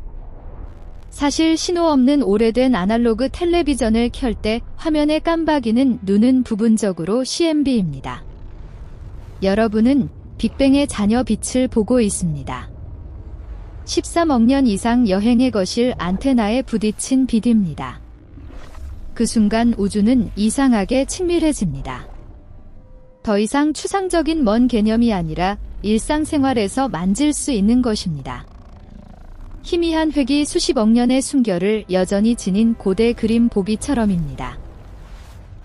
사실 신호 없는 오래된 아날로그 텔레비전을 켤 때 화면에 깜박이는 눈은 부분적으로 CMB입니다. 여러분은 빅뱅의 자녀 빛을 보고 있습니다. 13억 년 이상 여행해 거실 안테나에 부딪힌 빛입니다. 그 순간 우주는 이상하게 친밀해집니다. 더 이상 추상적인 먼 개념이 아니라 일상생활에서 만질 수 있는 것입니다. 희미한 획이 수십억 년의 순결을 여전히 지닌 고대 그림 보기처럼입니다.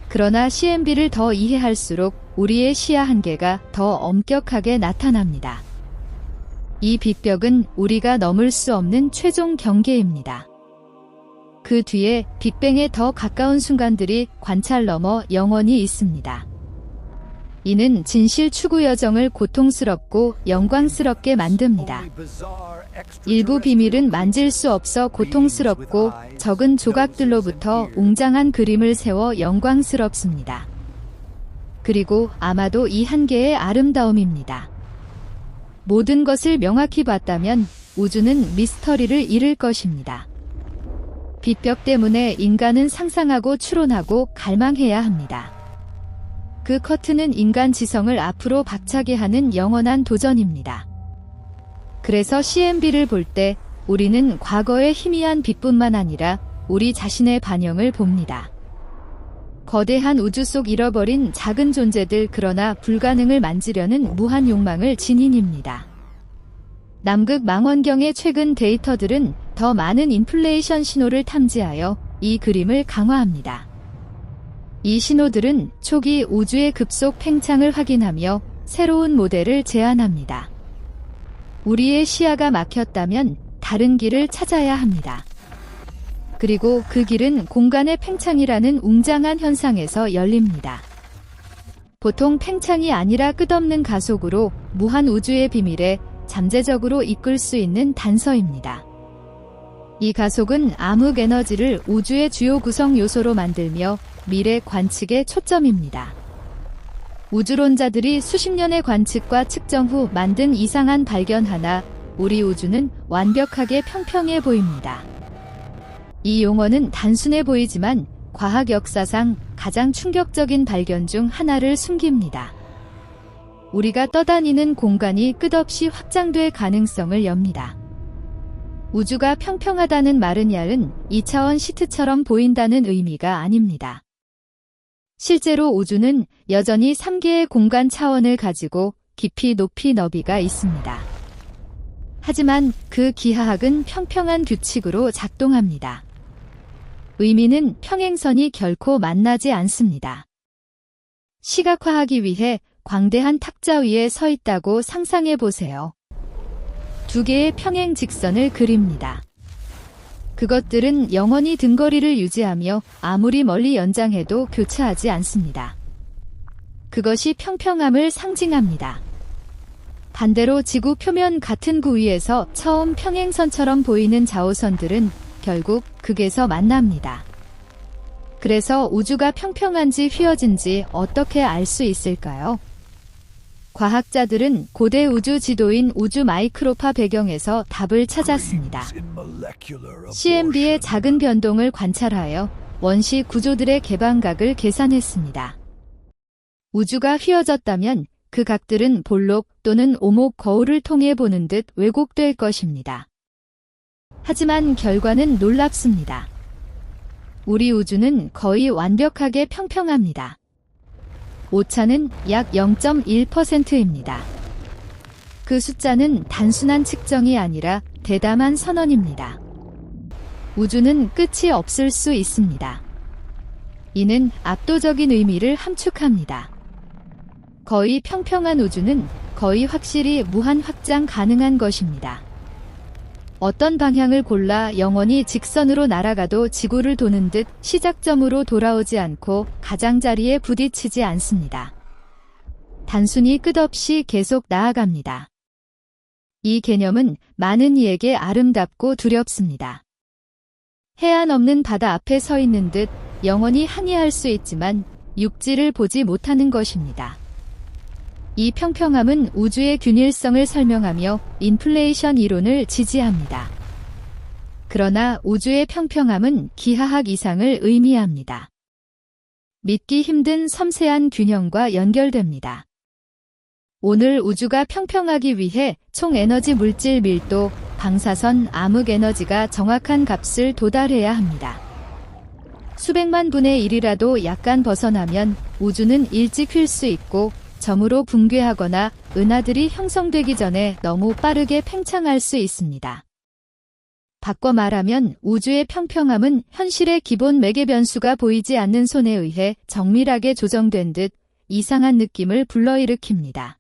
그러나 CMB를 더 이해할수록 우리의 시야 한계가 더 엄격하게 나타납니다. 이 빛벽은 우리가 넘을 수 없는 최종 경계입니다. 그 뒤에 빅뱅에 더 가까운 순간들이 관찰 너머 영원히 있습니다. 이는 진실 추구 여정을 고통스럽고 영광스럽게 만듭니다. 일부 비밀은 만질 수 없어 고통스럽고 적은 조각들로부터 웅장한 그림을 세워 영광스럽습니다. 그리고 아마도 이 한계의 아름다움입니다. 모든 것을 명확히 봤다면 우주는 미스터리를 잃을 것입니다. 빛벽 때문에 인간은 상상하고 추론하고 갈망해야 합니다. 그 커튼은 인간 지성을 앞으로 박차게 하는 영원한 도전입니다. 그래서 CMB를 볼 때 우리는 과거의 희미한 빛뿐만 아니라 우리 자신의 반영을 봅니다. 거대한 우주 속 잃어버린 작은 존재들, 그러나 불가능을 만지려는 무한 욕망을 지닌입니다. 남극 망원경의 최근 데이터들은 더 많은 인플레이션 신호를 탐지하여 이 그림을 강화합니다. 이 신호들은 초기 우주의 급속 팽창을 확인하며 새로운 모델을 제안합니다. 우리의 시야가 막혔다면 다른 길을 찾아야 합니다. 그리고 그 길은 공간의 팽창이라는 웅장한 현상에서 열립니다. 보통 팽창이 아니라 끝없는 가속으로 무한 우주의 비밀에 잠재적으로 이끌 수 있는 단서입니다. 이 가속은 암흑 에너지를 우주의 주요 구성 요소로 만들며 미래 관측의 초점입니다. 우주론자들이 수십 년의 관측과 측정 후 만든 이상한 발견 하나, 우리 우주는 완벽하게 평평해 보입니다. 이 용어는 단순해 보이지만 과학 역사상 가장 충격적인 발견 중 하나를 숨깁니다. 우리가 떠다니는 공간이 끝없이 확장될 가능성을 엽니다. 우주가 평평하다는 말은 얇은 2차원 시트처럼 보인다는 의미가 아닙니다. 실제로 우주는 여전히 3개의 공간 차원을 가지고 깊이, 높이, 너비가 있습니다. 하지만 그 기하학은 평평한 규칙으로 작동합니다. 의미는 평행선이 결코 만나지 않습니다. 시각화하기 위해 광대한 탁자 위에 서 있다고 상상해 보세요. 두 개의 평행 직선을 그립니다. 그것들은 영원히 등거리를 유지하며 아무리 멀리 연장해도 교차하지 않습니다. 그것이 평평함을 상징합니다. 반대로 지구 표면 같은 구위에서 처음 평행선처럼 보이는 자오선들은 결국 극에서 만납니다. 그래서 우주가 평평한지 휘어진지 어떻게 알 수 있을까요? 과학자들은 고대 우주 지도인 우주 마이크로파 배경에서 답을 찾았습니다. CMB의 작은 변동을 관찰하여 원시 구조들의 개방각을 계산했습니다. 우주가 휘어졌다면 그 각들은 볼록 또는 오목 거울을 통해 보는 듯 왜곡될 것입니다. 하지만 결과는 놀랍습니다. 우리 우주는 거의 완벽하게 평평합니다. 오차는 약 0.1%입니다. 그 숫자는 단순한 측정이 아니라 대담한 선언입니다. 우주는 끝이 없을 수 있습니다. 이는 압도적인 의미를 함축합니다. 거의 평평한 우주는 거의 확실히 무한 확장 가능한 것입니다. 어떤 방향을 골라 영원히 직선으로 날아가도 지구를 도는 듯 시작점으로 돌아오지 않고 가장자리에 부딪히지 않습니다. 단순히 끝없이 계속 나아갑니다. 이 개념은 많은 이에게 아름답고 두렵습니다. 해안 없는 바다 앞에 서 있는 듯 영원히 항해할 수 있지만 육지를 보지 못하는 것입니다. 이 평평함은 우주의 균일성을 설명하며 인플레이션 이론을 지지합니다. 그러나 우주의 평평함은 기하학 이상을 의미합니다. 믿기 힘든 섬세한 균형과 연결됩니다. 오늘 우주가 평평하기 위해 총 에너지 물질 밀도, 방사선, 암흑 에너지가 정확한 값을 도달해야 합니다. 수백만 분의 1이라도 약간 벗어나면 우주는 일찍 휠 수 있고 점으로 붕괴하거나 은하들이 형성되기 전에 너무 빠르게 팽창할 수 있습니다. 바꿔 말하면 우주의 평평함은 현실의 기본 매개 변수가 보이지 않는 손에 의해 정밀하게 조정된 듯 이상한 느낌을 불러일으킵니다.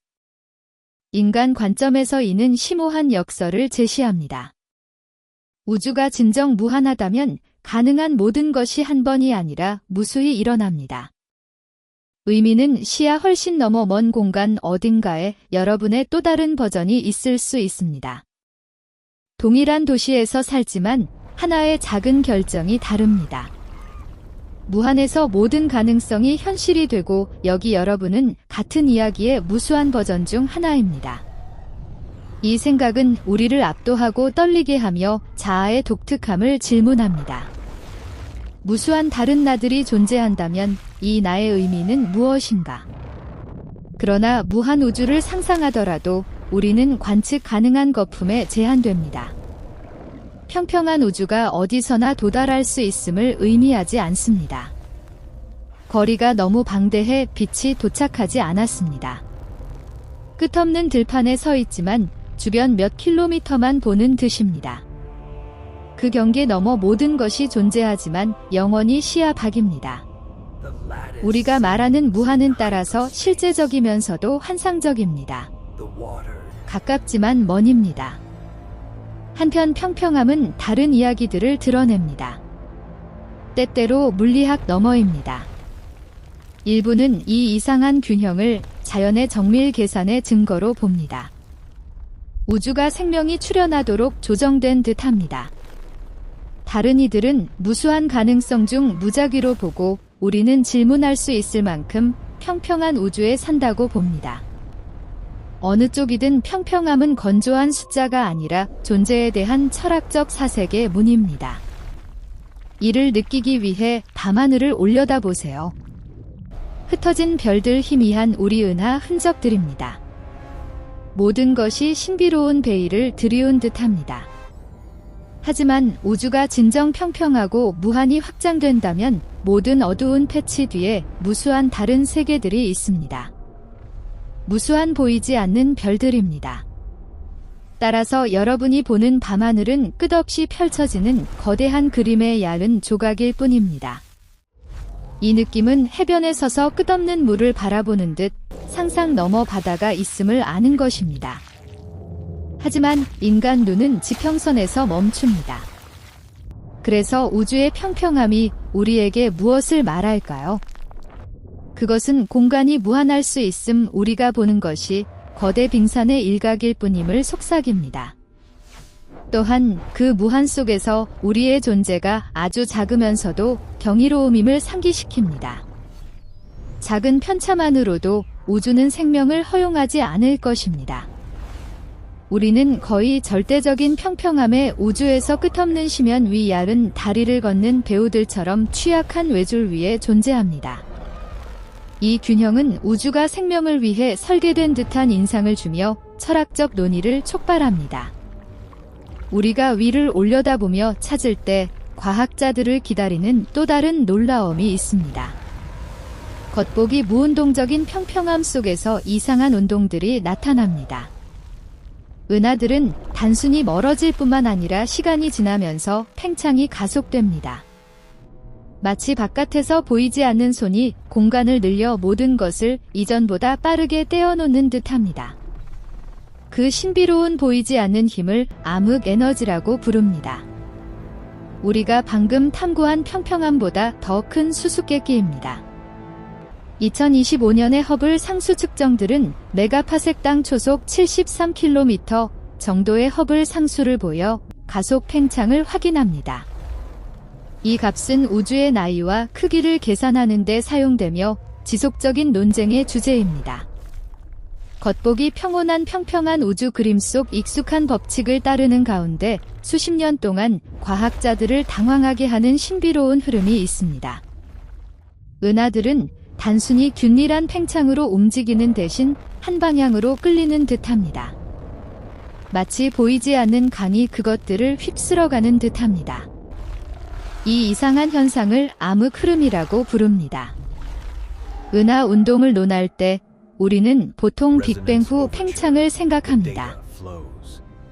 인간 관점에서 이는 심오한 역설을 제시합니다. 우주가 진정 무한하다면 가능한 모든 것이 한 번이 아니라 무수히 일어납니다. 의미는 시야 훨씬 넘어 먼 공간 어딘가에 여러분의 또 다른 버전이 있을 수 있습니다. 동일한 도시에서 살지만 하나의 작은 결정이 다릅니다. 무한에서 모든 가능성이 현실이 되고 여기 여러분은 같은 이야기의 무수한 버전 중 하나입니다. 이 생각은 우리를 압도하고 떨리게 하며 자아의 독특함을 질문합니다. 무수한 다른 나들이 존재한다면 이 나의 의미는 무엇인가? 그러나 무한 우주를 상상하더라도 우리는 관측 가능한 거품에 제한됩니다. 평평한 우주가 어디서나 도달할 수 있음을 의미하지 않습니다. 거리가 너무 방대해 빛이 도착하지 않았습니다. 끝없는 들판에 서 있지만 주변 몇 킬로미터만 보는 듯입니다. 그 경계 너머 모든 것이 존재하지만 영원히 시야 밖입니다. 우리가 말하는 무한은 따라서 실제적이면서도 환상적입니다. 가깝지만 먼입니다. 한편 평평함은 다른 이야기들을 드러냅니다. 때때로 물리학 너머입니다. 일부는 이 이상한 균형을 자연의 정밀 계산의 증거로 봅니다. 우주가 생명이 출현하도록 조정된 듯합니다. 다른 이들은 무수한 가능성 중 무작위로 보고 우리는 질문할 수 있을 만큼 평평한 우주에 산다고 봅니다. 어느 쪽이든 평평함은 건조한 숫자가 아니라 존재에 대한 철학적 사색의 문입니다. 이를 느끼기 위해 밤하늘을 올려다보세요. 흩어진 별들 희미한 우리 은하 흔적들입니다. 모든 것이 신비로운 베일을 드리운 듯합니다. 하지만 우주가 진정 평평하고 무한히 확장된다면 모든 어두운 패치 뒤에 무수한 다른 세계들이 있습니다. 무수한 보이지 않는 별들입니다. 따라서 여러분이 보는 밤하늘은 끝없이 펼쳐지는 거대한 그림의 얇은 조각일 뿐입니다. 이 느낌은 해변에 서서 끝없는 물을 바라보는 듯 상상 너머 바다가 있음을 아는 것입니다. 하지만 인간 눈은 지평선에서 멈춥니다. 그래서 우주의 평평함이 우리에게 무엇을 말할까요? 그것은 공간이 무한할 수 있음 우리가 보는 것이 거대 빙산의 일각일 뿐임을 속삭입니다. 또한 그 무한 속에서 우리의 존재가 아주 작으면서도 경이로움임을 상기시킵니다. 작은 편차만으로도 우주는 생명을 허용하지 않을 것입니다. 우리는 거의 절대적인 평평함의 우주에서 끝없는 심연 위 얇은 다리를 걷는 배우들처럼 취약한 외줄 위에 존재합니다. 이 균형은 우주가 생명을 위해 설계된 듯한 인상을 주며 철학적 논의를 촉발합니다. 우리가 위를 올려다보며 찾을 때 과학자들을 기다리는 또 다른 놀라움이 있습니다. 겉보기 무운동적인 평평함 속에서 이상한 운동들이 나타납니다. 은하들은 단순히 멀어질 뿐만 아니라 시간이 지나면서 팽창이 가속됩니다. 마치 바깥에서 보이지 않는 손이 공간을 늘려 모든 것을 이전보다 빠르게 떼어놓는 듯합니다. 그 신비로운 보이지 않는 힘을 암흑 에너지라고 부릅니다. 우리가 방금 탐구한 평평함보다 더 큰 수수께끼입니다. 2025년의 허블 상수 측정들은 메가파섹당 초속 73km 정도의 허블 상수를 보여 가속 팽창을 확인합니다. 이 값은 우주의 나이와 크기를 계산하는 데 사용되며 지속적인 논쟁의 주제입니다. 겉보기 평온한 평평한 우주 그림 속 익숙한 법칙을 따르는 가운데 수십 년 동안 과학자들을 당황하게 하는 신비로운 흐름이 있습니다. 은하들은 단순히 균일한 팽창으로 움직이는 대신 한 방향으로 끌리는 듯합니다. 마치 보이지 않는 강이 그것들을 휩쓸어가는 듯합니다. 이 이상한 현상을 암흑 흐름이라고 부릅니다. 은하 운동을 논할 때 우리는 보통 빅뱅 후 팽창을 생각합니다.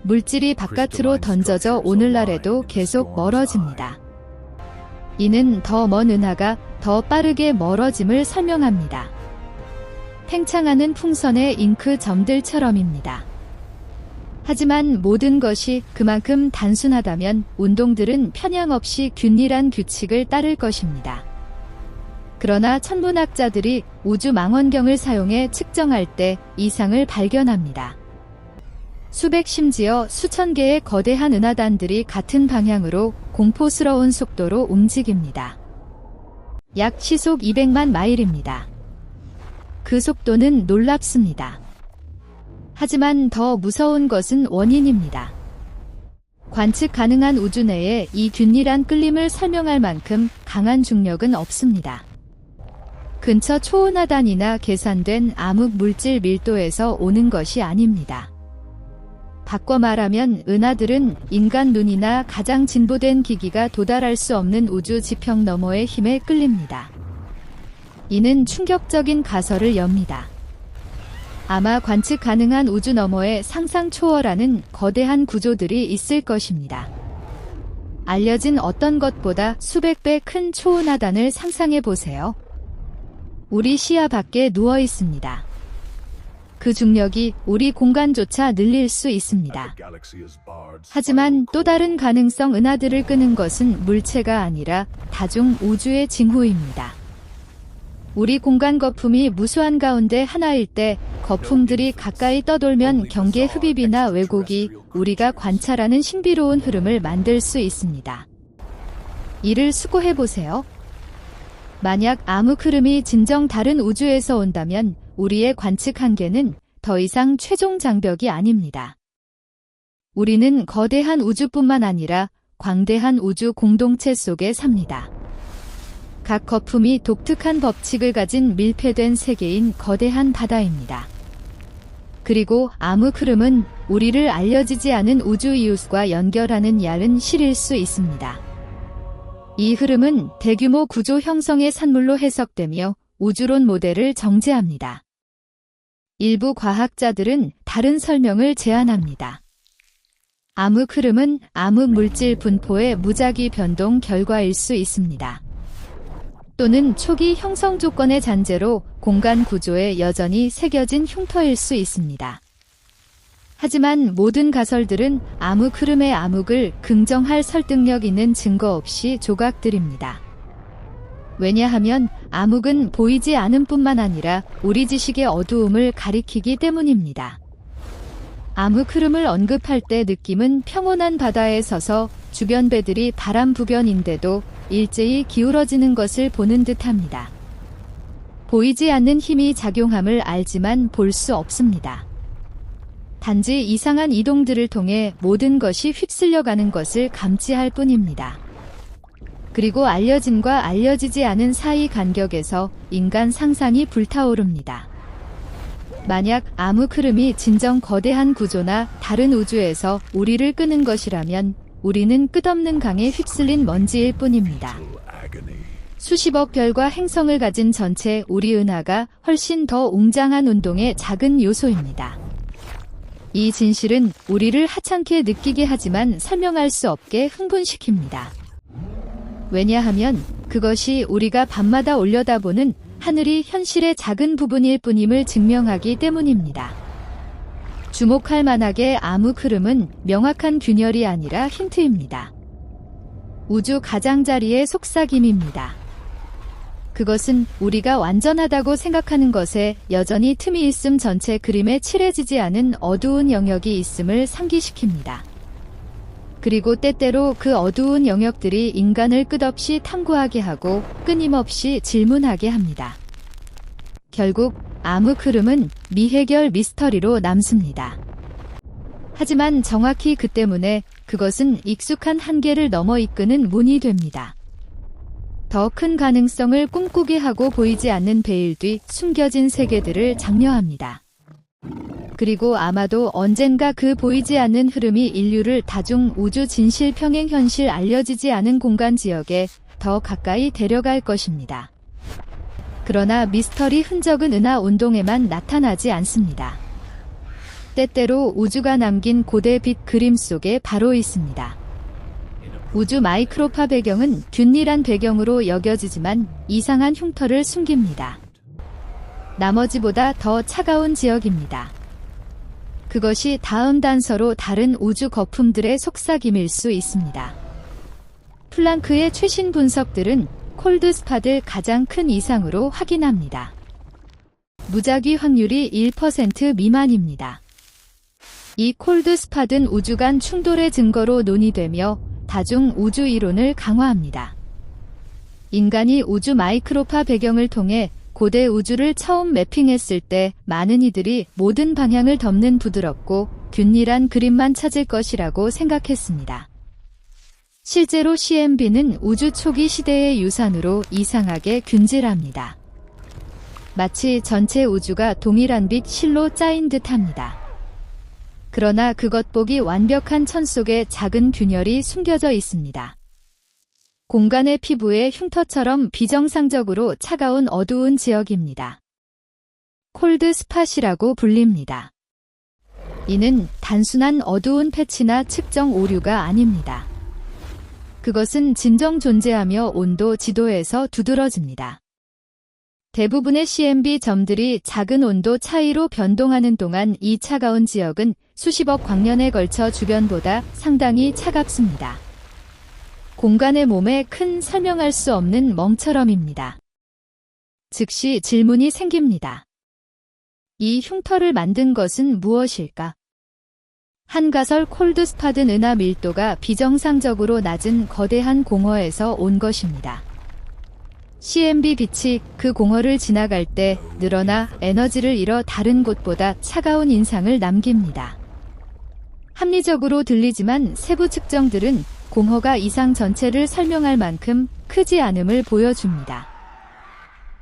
물질이 바깥으로 던져져 오늘날에도 계속 멀어집니다. 이는 더 먼 은하가 더 빠르게 멀어짐을 설명합니다. 팽창하는 풍선의 잉크 점들처럼입니다. 하지만 모든 것이 그만큼 단순하다면 운동들은 편향 없이 균일한 규칙을 따를 것입니다. 그러나 천문학자들이 우주 망원경을 사용해 측정할 때 이상을 발견합니다. 수백 심지어 수천 개의 거대한 은하단들이 같은 방향으로 공포스러운 속도로 움직입니다. 약 시속 200만 마일입니다. 그 속도는 놀랍습니다. 하지만 더 무서운 것은 원인입니다. 관측 가능한 우주 내에 이 균일한 끌림을 설명할 만큼 강한 중력은 없습니다. 근처 초은하단이나 계산된 암흑 물질 밀도에서 오는 것이 아닙니다. 바꿔 말하면 은하들은 인간 눈이나 가장 진보된 기기가 도달할 수 없는 우주 지평 너머의 힘에 끌립니다. 이는 충격적인 가설을 엽니다. 아마 관측 가능한 우주 너머에 상상 초월하는 거대한 구조들이 있을 것입니다. 알려진 어떤 것보다 수백 배 큰 초운하단을 상상해 보세요. 우리 시야 밖에 누워 있습니다. 그 중력이 우리 공간조차 늘릴 수 있습니다. 하지만 또 다른 가능성 은하들을 끄는 것은 물체가 아니라 다중 우주의 징후입니다. 우리 공간 거품이 무수한 가운데 하나일 때 거품들이 가까이 떠돌면 경계 흡입이나 왜곡이 우리가 관찰하는 신비로운 흐름을 만들 수 있습니다. 이를 수고해 보세요. 만약 암흑 흐름이 진정 다른 우주에서 온다면 우리의 관측 한계는 더 이상 최종 장벽이 아닙니다. 우리는 거대한 우주뿐만 아니라 광대한 우주 공동체 속에 삽니다. 각 거품이 독특한 법칙을 가진 밀폐된 세계인 거대한 바다입니다. 그리고 암흑 흐름은 우리를 알려지지 않은 우주 이웃과 연결하는 얇은 실일 수 있습니다. 이 흐름은 대규모 구조 형성의 산물로 해석되며 우주론 모델을 정제합니다. 일부 과학자들은 다른 설명을 제안합니다. 암흑 흐름은 암흑 물질 분포의 무작위 변동 결과일 수 있습니다. 또는 초기 형성 조건의 잔재로 공간 구조에 여전히 새겨진 흉터일 수 있습니다. 하지만 모든 가설들은 암흑 흐름의 암흑을 긍정할 설득력 있는 증거 없이 조각들입니다. 왜냐하면 암흑은 보이지 않음 뿐만 아니라 우리 지식의 어두움을 가리키기 때문입니다. 암흑 흐름을 언급할 때 느낌은 평온한 바다에 서서 주변 배들이 바람 부변인데도 일제히 기울어지는 것을 보는 듯합니다. 보이지 않는 힘이 작용함을 알지만 볼 수 없습니다. 단지 이상한 이동들을 통해 모든 것이 휩쓸려가는 것을 감지할 뿐입니다. 그리고 알려진과 알려지지 않은 사이 간격에서 인간 상상이 불타오릅니다. 만약 암흑 흐름이 진정 거대한 구조나 다른 우주에서 우리를 끄는 것이라면 우리는 끝없는 강에 휩쓸린 먼지일 뿐입니다. 수십억 별과 행성을 가진 전체 우리 은하가 훨씬 더 웅장한 운동의 작은 요소입니다. 이 진실은 우리를 하찮게 느끼게 하지만 설명할 수 없게 흥분시킵니다. 왜냐하면 그것이 우리가 밤마다 올려다보는 하늘이 현실의 작은 부분일 뿐임을 증명하기 때문입니다. 주목할 만하게 암흑 흐름은 명확한 균열이 아니라 힌트입니다. 우주 가장자리의 속삭임입니다. 그것은 우리가 완전하다고 생각하는 것에 여전히 틈이 있음 전체 그림에 칠해지지 않은 어두운 영역이 있음을 상기시킵니다. 그리고 때때로 그 어두운 영역들이 인간을 끝없이 탐구하게 하고 끊임없이 질문하게 합니다. 결국 암흑 흐름은 미해결 미스터리로 남습니다. 하지만 정확히 그 때문에 그것은 익숙한 한계를 넘어 이끄는 문이 됩니다. 더 큰 가능성을 꿈꾸게 하고 보이지 않는 베일 뒤 숨겨진 세계들을 장려합니다. 그리고 아마도 언젠가 그 보이지 않는 흐름이 인류를 다중 우주 진실 평행 현실 알려지지 않은 공간 지역에 더 가까이 데려갈 것입니다. 그러나 미스터리 흔적은 은하 운동에만 나타나지 않습니다. 때때로 우주가 남긴 고대 빛 그림 속에 바로 있습니다. 우주 마이크로파 배경은 균일한 배경으로 여겨지지만 이상한 흉터를 숨깁니다. 나머지보다 더 차가운 지역입니다. 그것이 다음 단서로 다른 우주 거품들의 속삭임일 수 있습니다. 플랑크의 최신 분석들은 콜드스팟을 가장 큰 이상으로 확인합니다. 무작위 확률이 1% 미만입니다. 이 콜드스팟은 우주 간 충돌의 증거로 논의되며 다중 우주 이론을 강화합니다. 인간이 우주 마이크로파 배경을 통해 고대 우주를 처음 매핑했을 때 많은 이들이 모든 방향을 덮는 부드럽고 균일한 그림만 찾을 것이라고 생각했습니다. 실제로 CMB는 우주 초기 시대의 유산으로 이상하게 균질합니다. 마치 전체 우주가 동일한 빛 실로 짜인 듯합니다. 그러나 그것 보기 완벽한 천 속에 작은 균열이 숨겨져 있습니다. 공간의 피부의 흉터처럼 비정상적으로 차가운 어두운 지역입니다. 콜드 스팟이라고 불립니다. 이는 단순한 어두운 패치나 측정 오류가 아닙니다. 그것은 진정 존재하며 온도 지도에서 두드러집니다. 대부분의 CMB 점들이 작은 온도 차이로 변동하는 동안 이 차가운 지역은 수십억 광년에 걸쳐 주변보다 상당히 차갑습니다. 공간의 몸에 큰 설명할 수 없는 멍처럼입니다. 즉시 질문이 생깁니다. 이 흉터를 만든 것은 무엇일까? 한가설 콜드 스팟은 은하 밀도가 비정상적으로 낮은 거대한 공허에서 온 것입니다. CMB 빛이 그 공허를 지나갈 때 늘어나 에너지를 잃어 다른 곳보다 차가운 인상을 남깁니다. 합리적으로 들리지만 세부 측정들은 공허가 이상 전체를 설명할 만큼 크지 않음을 보여줍니다.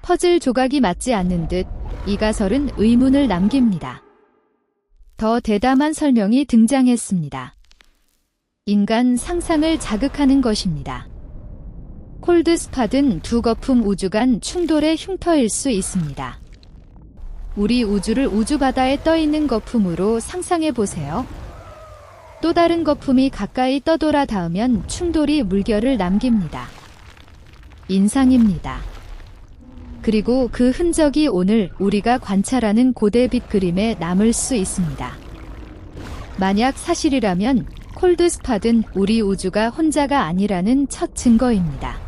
퍼즐 조각이 맞지 않는 듯 이 가설은 의문을 남깁니다. 더 대담한 설명이 등장했습니다. 인간 상상을 자극하는 것입니다. 콜드 스팟은 두 거품 우주 간 충돌의 흉터일 수 있습니다. 우리 우주를 우주 바다에 떠 있는 거품으로 상상해 보세요. 또 다른 거품이 가까이 떠돌아 닿으면 충돌이 물결을 남깁니다. 인상입니다. 그리고 그 흔적이 오늘 우리가 관찰하는 고대 빛 그림에 남을 수 있습니다. 만약 사실이라면 콜드 스팟은 우리 우주가 혼자가 아니라는 첫 증거입니다.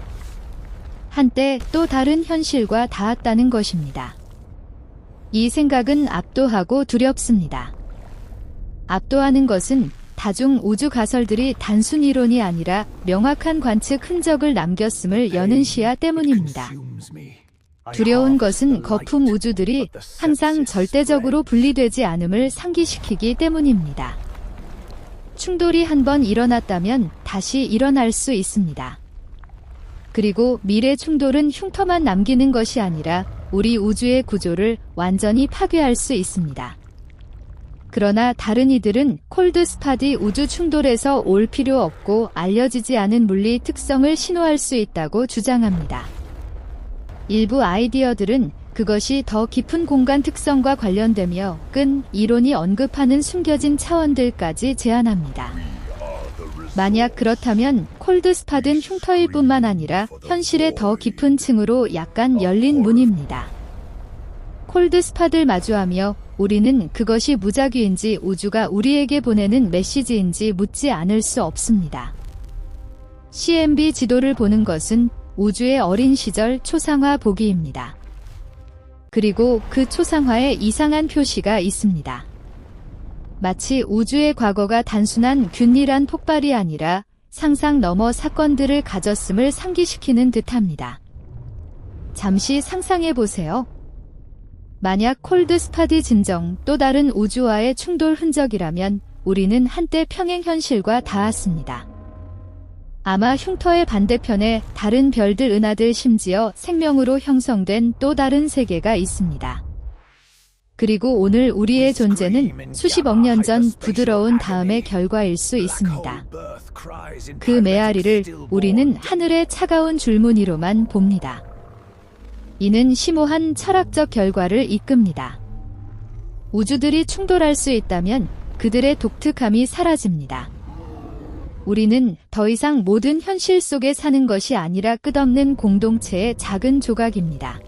한때 또 다른 현실과 닿았다는 것입니다. 이 생각은 압도하고 두렵습니다. 압도하는 것은 다중 우주 가설들이 단순 이론이 아니라 명확한 관측 흔적을 남겼음을 여는 시야 때문입니다. 두려운 것은 거품 우주들이 항상 절대적으로 분리되지 않음을 상기시키기 때문입니다. 충돌이 한번 일어났다면 다시 일어날 수 있습니다. 그리고 미래 충돌은 흉터만 남기는 것이 아니라 우리 우주의 구조를 완전히 파괴할 수 있습니다. 그러나 다른 이들은 콜드 스팟이 우주 충돌에서 올 필요 없고 알려지지 않은 물리 특성을 신호할 수 있다고 주장합니다. 일부 아이디어들은 그것이 더 깊은 공간 특성과 관련되며 끈 이론이 언급하는 숨겨진 차원들까지 제안합니다. 만약 그렇다면 콜드 스팟은 흉터일 뿐만 아니라 현실의 더 깊은 층으로 약간 열린 문입니다. 콜드 스팟을 마주하며 우리는 그것이 무작위인지 우주가 우리에게 보내는 메시지인지 묻지 않을 수 없습니다. CMB 지도를 보는 것은 우주의 어린 시절 초상화 보기입니다. 그리고 그 초상화에 이상한 표시가 있습니다. 마치 우주의 과거가 단순한 균일한 폭발이 아니라 상상 너머 사건들을 가졌음을 상기시키는 듯합니다. 잠시 상상해 보세요. 만약 콜드 스팟이 진정 또 다른 우주와의 충돌 흔적이라면 우리는 한때 평행 현실과 닿았습니다. 아마 흉터의 반대편에 다른 별들, 은하들, 심지어 생명으로 형성된 또 다른 세계가 있습니다. 그리고 오늘 우리의 존재는 수십억 년 전 부드러운 다음의 결과일 수 있습니다. 그 메아리를 우리는 하늘의 차가운 줄무늬로만 봅니다. 이는 심오한 철학적 결과를 이끕니다. 우주들이 충돌할 수 있다면 그들의 독특함이 사라집니다. 우리는 더 이상 모든 현실 속에 사는 것이 아니라 끝없는 공동체의 작은 조각입니다.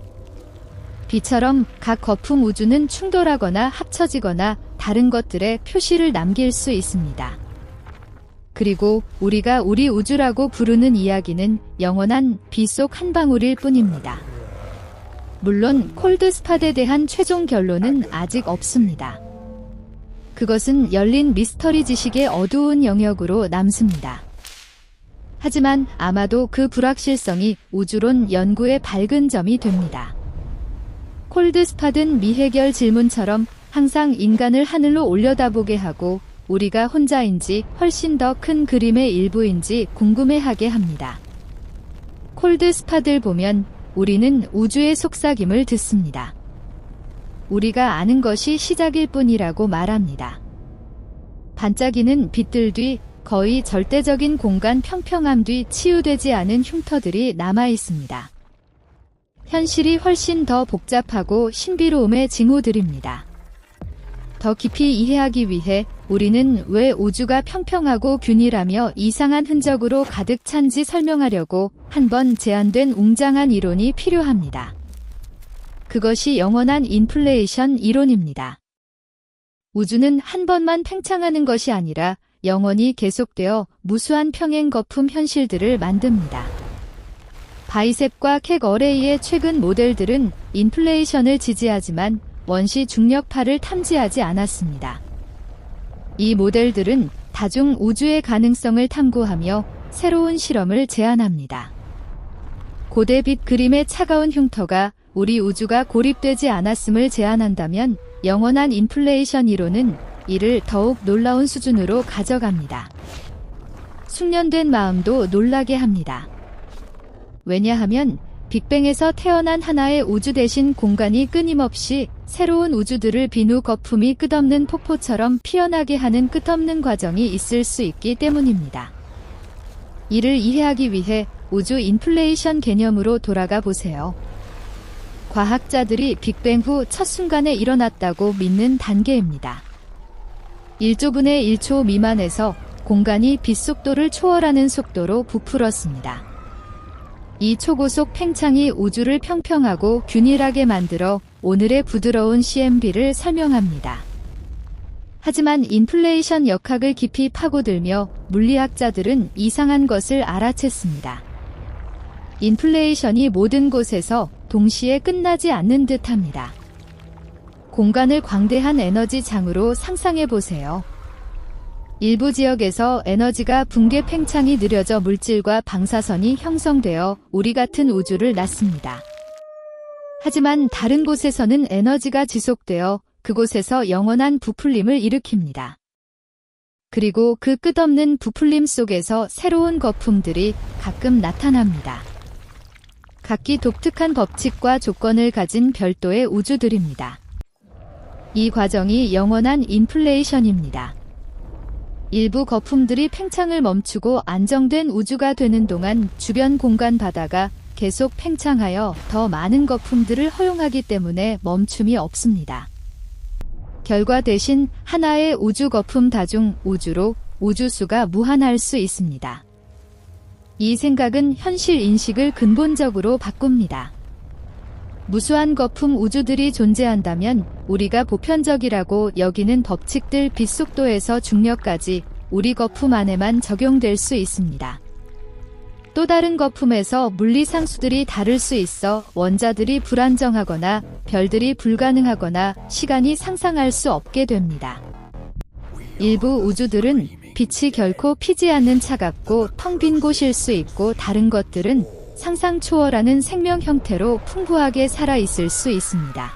비처럼 각 거품 우주는 충돌하거나 합쳐지거나 다른 것들의 표시를 남길 수 있습니다. 그리고 우리가 우리 우주라고 부르는 이야기는 영원한 비 속 한 방울일 뿐입니다. 물론 콜드 스팟에 대한 최종 결론은 아직 없습니다. 그것은 열린 미스터리 지식의 어두운 영역으로 남습니다. 하지만 아마도 그 불확실성이 우주론 연구의 밝은 점이 됩니다. 콜드 스팟은 미해결 질문처럼 항상 인간을 하늘로 올려다보게 하고 우리가 혼자인지 훨씬 더 큰 그림의 일부인지 궁금해하게 합니다. 콜드 스팟을 보면 우리는 우주의 속삭임을 듣습니다. 우리가 아는 것이 시작일 뿐이라고 말합니다. 반짝이는 빛들 뒤 거의 절대적인 공간 평평함 뒤 치유되지 않은 흉터들이 남아 있습니다. 현실이 훨씬 더 복잡하고 신비로움의 징후들입니다. 더 깊이 이해하기 위해 우리는 왜 우주가 평평하고 균일하며 이상한 흔적으로 가득 찬지 설명하려고 한번 제안된 웅장한 이론이 필요합니다. 그것이 영원한 인플레이션 이론입니다. 우주는 한 번만 팽창하는 것이 아니라 영원히 계속되어 무수한 평행 거품 현실들을 만듭니다. 바이셉과 캑 어레이의 최근 모델들은 인플레이션을 지지하지만 원시 중력파를 탐지하지 않았습니다. 이 모델들은 다중 우주의 가능성을 탐구하며 새로운 실험을 제안합니다. 고대 빛 그림의 차가운 흉터가 우리 우주가 고립되지 않았음을 제안한다면 영원한 인플레이션 이론은 이를 더욱 놀라운 수준으로 가져갑니다. 숙련된 마음도 놀라게 합니다. 왜냐하면 빅뱅에서 태어난 하나의 우주 대신 공간이 끊임없이 새로운 우주들을 빈 후 거품이 끝없는 폭포처럼 피어나게 하는 끝없는 과정이 있을 수 있기 때문입니다. 이를 이해하기 위해 우주 인플레이션 개념으로 돌아가 보세요. 과학자들이 빅뱅 후 첫 순간에 일어났다고 믿는 단계입니다. 1조분의 1초 미만에서 공간이 빛 속도를 초월하는 속도로 부풀었습니다. 이 초고속 팽창이 우주를 평평하고 균일하게 만들어 오늘의 부드러운 CMB를 설명합니다. 하지만 인플레이션 역학을 깊이 파고들며 물리학자들은 이상한 것을 알아챘습니다. 인플레이션이 모든 곳에서 동시에 끝나지 않는 듯합니다. 공간을 광대한 에너지 장으로 상상해 보세요. 일부 지역에서 에너지가 붕괴 팽창이 느려져 물질과 방사선이 형성되어 우리 같은 우주를 낳습니다. 하지만 다른 곳에서는 에너지가 지속되어 그곳에서 영원한 부풀림을 일으킵니다. 그리고 그 끝없는 부풀림 속에서 새로운 거품들이 가끔 나타납니다. 각기 독특한 법칙과 조건을 가진 별도의 우주들입니다. 이 과정이 영원한 인플레이션입니다. 일부 거품들이 팽창을 멈추고 안정된 우주가 되는 동안 주변 공간 바다가 계속 팽창하여 더 많은 거품들을 허용하기 때문에 멈춤이 없습니다. 결과 대신 하나의 우주 거품 다중 우주로 우주수가 무한할 수 있습니다. 이 생각은 현실 인식을 근본적으로 바꿉니다. 무수한 거품 우주들이 존재한다면 우리가 보편적이라고 여기는 법칙들 빛속도에서 중력까지 우리 거품 안에만 적용될 수 있습니다. 또 다른 거품에서 물리 상수들이 다를 수 있어 원자들이 불안정하거나 별들이 불가능하거나 시간이 상상할 수 없게 됩니다. 일부 우주들은 빛이 결코 피지 않는 차갑고 텅 빈 곳일 수 있고 다른 것들은 상상 초월하는 생명 형태로 풍부하게 살아있을 수 있습니다.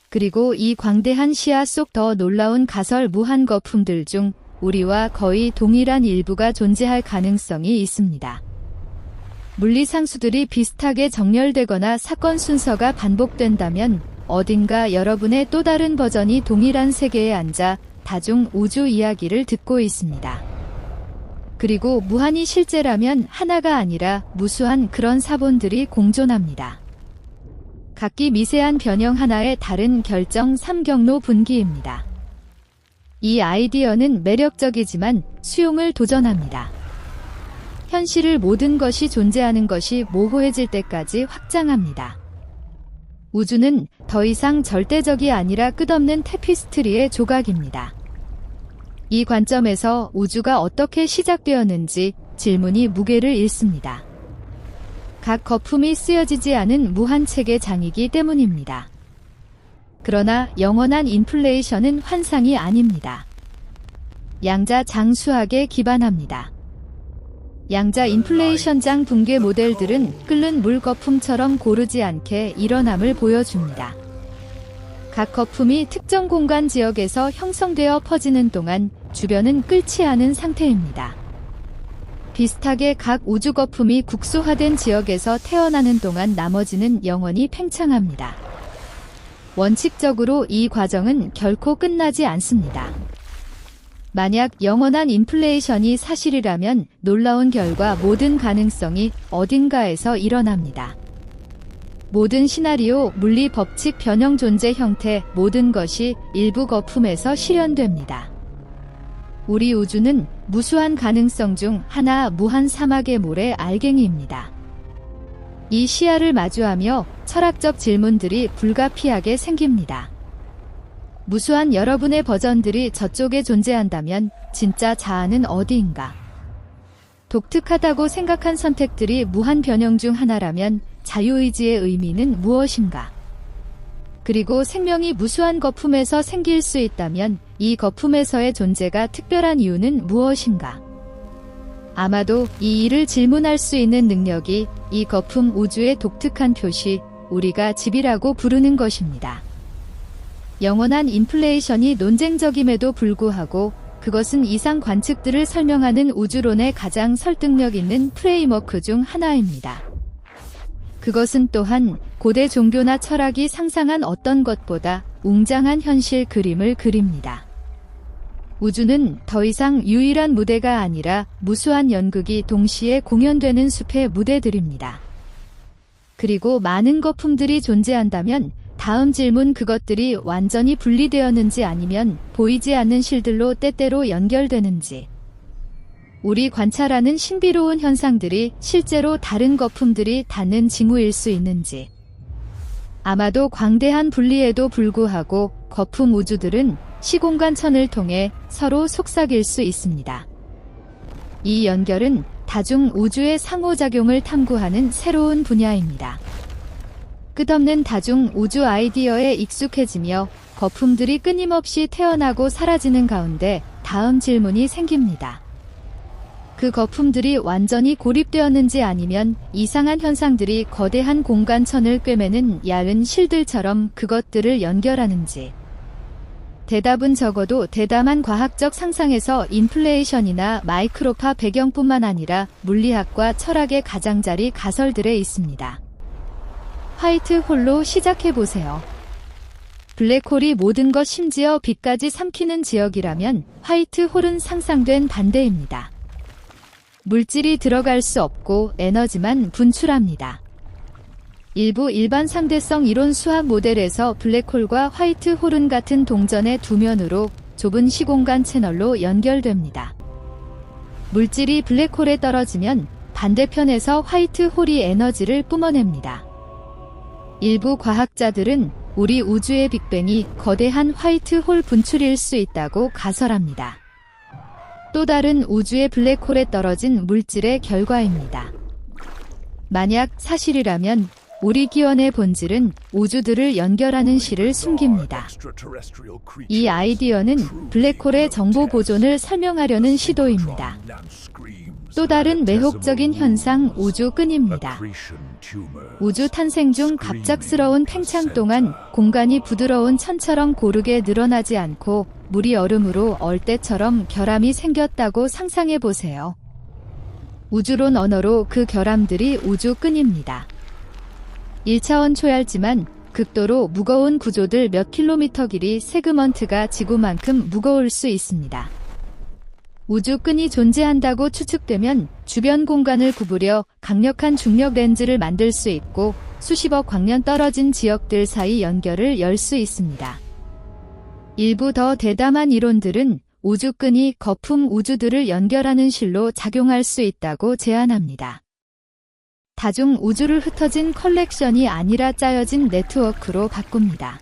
그리고 이 광대한 시야 속 더 놀라운 가설 무한 거품들 중 우리와 거의 동일한 일부가 존재할 가능성이 있습니다. 물리 상수들이 비슷하게 정렬되거나 사건 순서가 반복된다면 어딘가 여러분의 또 다른 버전이 동일한 세계에 앉아 다중 우주 이야기를 듣고 있습니다. 그리고 무한이 실제라면 하나가 아니라 무수한 그런 사본들이 공존합니다. 각기 미세한 변형 하나의 다른 결정 3경로 분기입니다. 이 아이디어는 매력적이지만 수용을 도전합니다. 현실을 모든 것이 존재하는 것이 모호해질 때까지 확장합니다. 우주는 더 이상 절대적이 아니라 끝없는 테피스트리의 조각입니다. 이 관점에서 우주가 어떻게 시작되었는지 질문이 무게를 잃습니다. 각 거품이 쓰여지지 않은 무한책의 장이기 때문입니다. 그러나 영원한 인플레이션은 환상이 아닙니다. 양자 장수학에 기반합니다. 양자 인플레이션장 붕괴 모델들은 끓는 물 거품처럼 고르지 않게 일어남을 보여줍니다. 각 거품이 특정 공간 지역에서 형성되어 퍼지는 동안 주변은 끓지 않은 상태입니다. 비슷하게 각 우주 거품이 국소화된 지역에서 태어나는 동안 나머지는 영원히 팽창합니다. 원칙적으로 이 과정은 결코 끝나지 않습니다. 만약 영원한 인플레이션이 사실이라면 놀라운 결과 모든 가능성이 어딘가에서 일어납니다. 모든 시나리오, 물리 법칙, 변형 존재 형태, 모든 것이 일부 거품에서 실현됩니다. 우리 우주는 무수한 가능성 중 하나, 무한 사막의 모래 알갱이입니다. 이 시야를 마주하며 철학적 질문들이 불가피하게 생깁니다. 무수한 여러분의 버전들이 저쪽에 존재한다면 진짜 자아는 어디인가? 독특하다고 생각한 선택들이 무한 변형 중 하나라면 자유의지의 의미는 무엇인가? 그리고 생명이 무수한 거품에서 생길 수 있다면 이 거품에서의 존재가 특별한 이유는 무엇인가? 아마도 이 일을 질문할 수 있는 능력이 이 거품 우주의 독특한 표시, 우리가 집이라고 부르는 것입니다. 영원한 인플레이션이 논쟁적임에도 불구하고 그것은 이상 관측들을 설명하는 우주론의 가장 설득력 있는 프레임워크 중 하나입니다. 그것은 또한 고대 종교나 철학이 상상한 어떤 것보다 웅장한 현실 그림을 그립니다. 우주는 더 이상 유일한 무대가 아니라 무수한 연극이 동시에 공연되는 숲의 무대들입니다. 그리고 많은 거품들이 존재한다면 다음 질문, 그것들이 완전히 분리되었는지 아니면 보이지 않는 실들로 때때로 연결되는지. 우리 관찰하는 신비로운 현상들이 실제로 다른 거품들이 닿는 징후일 수 있는지. 아마도 광대한 분리에도 불구하고 거품 우주들은 시공간천을 통해 서로 속삭일 수 있습니다. 이 연결은 다중 우주의 상호작용을 탐구하는 새로운 분야입니다. 끝없는 다중 우주 아이디어에 익숙해지며 거품들이 끊임없이 태어나고 사라지는 가운데 다음 질문이 생깁니다. 그 거품들이 완전히 고립되었는지 아니면 이상한 현상들이 거대한 공간천을 꿰매는 얇은 실들처럼 그것들을 연결하는지. 대답은 적어도 대담한 과학적 상상에서 인플레이션이나 마이크로파 배경뿐만 아니라 물리학과 철학의 가장자리 가설들에 있습니다. 화이트 홀로 시작해보세요. 블랙홀이 모든 것 심지어 빛까지 삼키는 지역이라면 화이트 홀은 상상된 반대입니다. 물질이 들어갈 수 없고 에너지만 분출합니다. 일부 일반 상대성 이론 수학 모델에서 블랙홀과 화이트 홀은 같은 동전의 두 면으로 좁은 시공간 채널로 연결됩니다. 물질이 블랙홀에 떨어지면 반대편에서 화이트 홀이 에너지를 뿜어냅니다. 일부 과학자들은 우리 우주의 빅뱅이 거대한 화이트 홀 분출일 수 있다고 가설합니다. 또 다른 우주의 블랙홀에 떨어진 물질의 결과입니다. 만약 사실이라면 우리 기원의 본질은 우주들을 연결하는 실을 숨깁니다. 이 아이디어는 블랙홀의 정보 보존을 설명하려는 시도입니다. 또 다른 매혹적인 현상, 우주끈입니다. 우주 탄생 중 갑작스러운 팽창 동안 공간이 부드러운 천처럼 고르게 늘어나지 않고 물이 얼음으로 얼 때처럼 결함이 생겼다고 상상해 보세요. 우주론 언어로 그 결함들이 우주끈입니다. 1차원 초얇지만 극도로 무거운 구조들, 몇 킬로미터 길이 세그먼트가 지구만큼 무거울 수 있습니다. 우주끈이 존재한다고 추측되면 주변 공간을 구부려 강력한 중력 렌즈를 만들 수 있고 수십억 광년 떨어진 지역들 사이 연결을 열 수 있습니다. 일부 더 대담한 이론들은 우주끈이 거품 우주들을 연결하는 실로 작용할 수 있다고 제안합니다. 다중 우주를 흩어진 컬렉션이 아니라 짜여진 네트워크로 바꿉니다.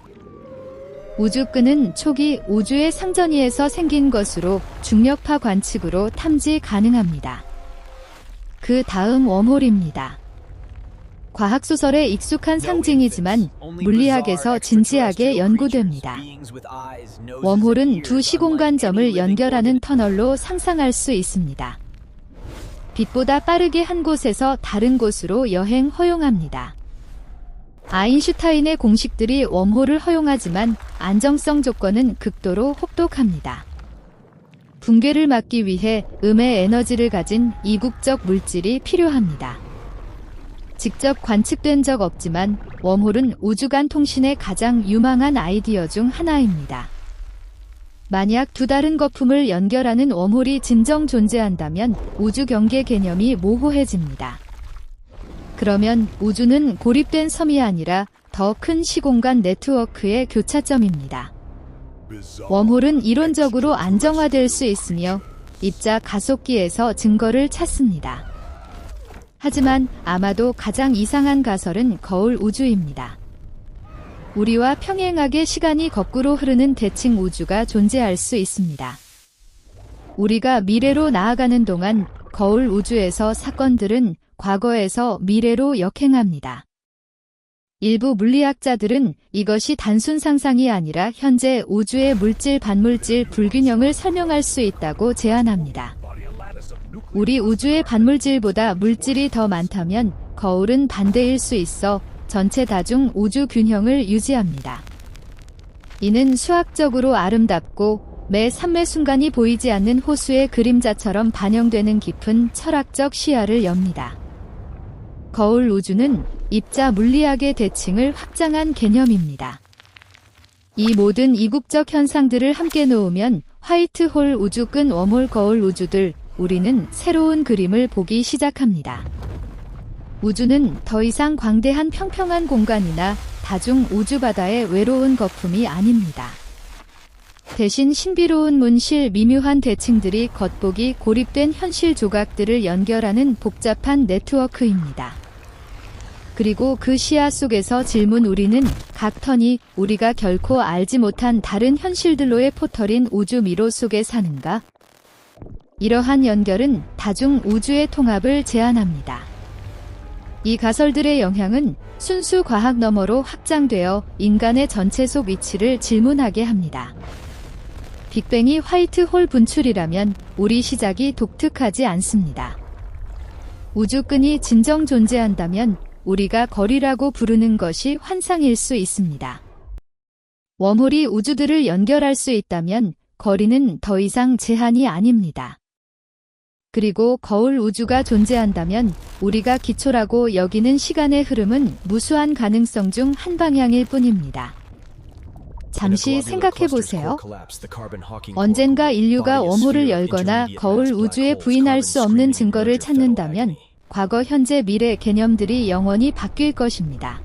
우주끈은 초기 우주의 상전이에서 생긴 것으로 중력파 관측으로 탐지 가능합니다. 그 다음 웜홀입니다. 과학소설에 익숙한 상징이지만 물리학에서 진지하게 연구됩니다. 웜홀은 두 시공간점을 연결하는 터널로 상상할 수 있습니다. 빛보다 빠르게 한 곳에서 다른 곳으로 여행 허용합니다. 아인슈타인의 공식들이 웜홀을 허용하지만 안정성 조건은 극도로 혹독합니다. 붕괴를 막기 위해 음의 에너지를 가진 이국적 물질이 필요합니다. 직접 관측된 적 없지만 웜홀은 우주 간 통신의 가장 유망한 아이디어 중 하나입니다. 만약 두 다른 거품을 연결하는 웜홀이 진정 존재한다면 우주 경계 개념이 모호해집니다. 그러면 우주는 고립된 섬이 아니라 더 큰 시공간 네트워크의 교차점입니다. 웜홀은 이론적으로 안정화될 수 있으며 입자 가속기에서 증거를 찾습니다. 하지만 아마도 가장 이상한 가설은 거울 우주입니다. 우리와 평행하게 시간이 거꾸로 흐르는 대칭 우주가 존재할 수 있습니다. 우리가 미래로 나아가는 동안 거울 우주에서 사건들은 과거에서 미래로 역행합니다. 일부 물리학자들은 이것이 단순 상상이 아니라 현재 우주의 물질 반물질 불균형을 설명할 수 있다고 제안합니다. 우리 우주의 반물질보다 물질이 더 많다면 거울은 반대일 수 있어 전체 다중 우주 균형을 유지합니다. 이는 수학적으로 아름답고 매 3매 순간이 보이지 않는 호수의 그림자처럼 반영되는 깊은 철학적 시야를 엽니다. 거울 우주는 입자 물리학의 대칭을 확장한 개념입니다. 이 모든 이국적 현상들을 함께 놓으면 화이트홀 우주끈 웜홀 거울 우주들, 우리는 새로운 그림을 보기 시작합니다. 우주는 더 이상 광대한 평평한 공간이나 다중 우주바다의 외로운 거품이 아닙니다. 대신 신비로운 문실 미묘한 대칭들이 겉보기 고립된 현실 조각들을 연결하는 복잡한 네트워크입니다. 그리고 그 시야 속에서 질문 우리는 각 턴이 우리가 결코 알지 못한 다른 현실들로의 포털인 우주 미로 속에 사는가? 이러한 연결은 다중 우주의 통합을 제안합니다. 이 가설들의 영향은 순수 과학 너머로 확장되어 인간의 전체 속 위치를 질문하게 합니다. 빅뱅이 화이트홀 분출이라면 우리 시작이 독특하지 않습니다. 우주끈이 진정 존재한다면 우리가 거리라고 부르는 것이 환상일 수 있습니다. 웜홀이 우주들을 연결할 수 있다면 거리는 더 이상 제한이 아닙니다. 그리고 거울 우주가 존재한다면 우리가 기초라고 여기는 시간의 흐름은 무수한 가능성 중 한 방향일 뿐입니다. 잠시 생각해 보세요. 언젠가 인류가 웜홀을 열거나 거울 우주에 부인할 수 없는 증거를 찾는다면 과거, 현재, 미래 개념들이 영원히 바뀔 것입니다.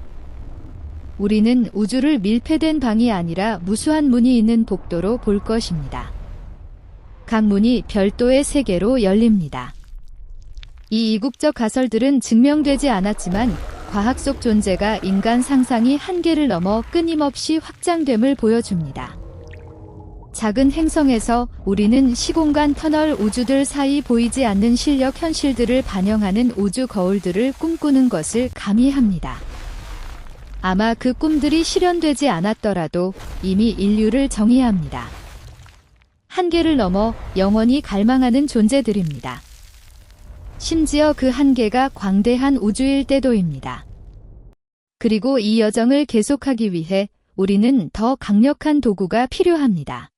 우리는 우주를 밀폐된 방이 아니라 무수한 문이 있는 복도로 볼 것입니다. 각 문이 별도의 세계로 열립니다. 이 이국적 가설들은 증명되지 않았지만 과학 속 존재가 인간 상상이 한계를 넘어 끊임없이 확장됨을 보여줍니다. 작은 행성에서 우리는 시공간 터널 우주들 사이 보이지 않는 실력 현실들을 반영하는 우주 거울들을 꿈꾸는 것을 가미합니다. 아마 그 꿈들이 실현되지 않았더라도 이미 인류를 정의합니다. 한계를 넘어 영원히 갈망하는 존재들입니다. 심지어 그 한계가 광대한 우주일 때도입니다. 그리고 이 여정을 계속하기 위해 우리는 더 강력한 도구가 필요합니다.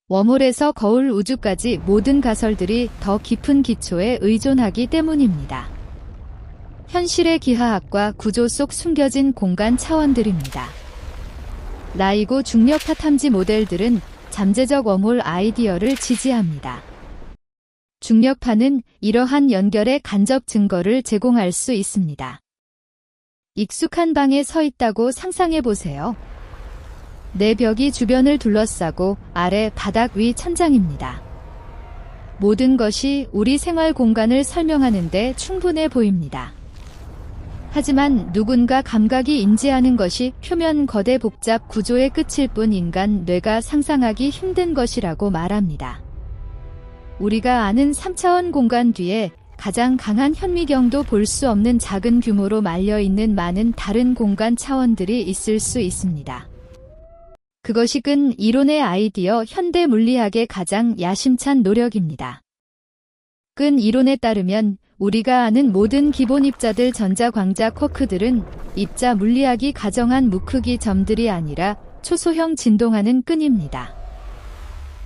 웜홀에서 거울 우주까지 모든 가설들이 더 깊은 기초에 의존하기 때문입니다. 현실의 기하학과 구조 속 숨겨진 공간 차원들입니다. 라이고 중력파 탐지 모델들은 잠재적 웜홀 아이디어를 지지합니다. 중력파는 이러한 연결의 간접 증거를 제공할 수 있습니다. 익숙한 방에 서 있다고 상상해 보세요. 내 벽이 주변을 둘러싸고 아래 바닥 위 천장입니다. 모든 것이 우리 생활 공간을 설명하는데 충분해 보입니다. 하지만 누군가 감각이 인지하는 것이 표면 거대 복잡 구조의 끝일 뿐 인간 뇌가 상상하기 힘든 것이라고 말합니다. 우리가 아는 3차원 공간 뒤에 가장 강한 현미경도 볼 수 없는 작은 규모로 말려있는 많은 다른 공간 차원들이 있을 수 있습니다. 그것이 끈 이론의 아이디어 현대 물리학의 가장 야심찬 노력입니다. 끈 이론에 따르면 우리가 아는 모든 기본 입자들 전자광자 쿼크들은 입자 물리학이 가정한 무크기 점들이 아니라 초소형 진동하는 끈입니다.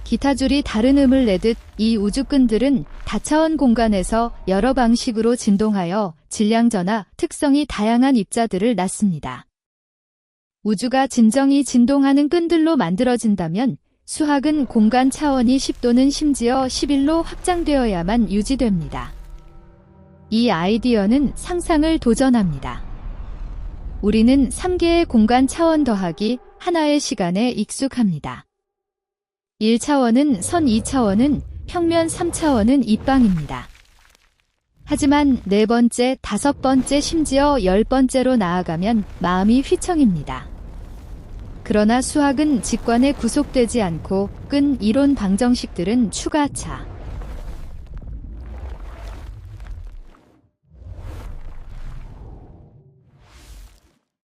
기타 줄이 다른 음을 내듯 이 우주끈들은 다차원 공간에서 여러 방식으로 진동하여 질량 전하, 특성이 다양한 입자들을 낳습니다. 우주가 진정이 진동하는 끈들로 만들어진다면 수학은 공간 차원이 10 또는 심지어 11로 확장되어야만 유지됩니다. 이 아이디어는 상상을 도전합니다. 우리는 3개의 공간 차원 더하기 하나의 시간에 익숙합니다. 1차원은 선, 2차원은 평면, 3차원은 입방입니다. 하지만 4번째, 5번째, 심지어 10번째로 나아가면 마음이 휘청입니다. 그러나 수학은 직관에 구속되지 않고 끈 이론 방정식들은 추가차.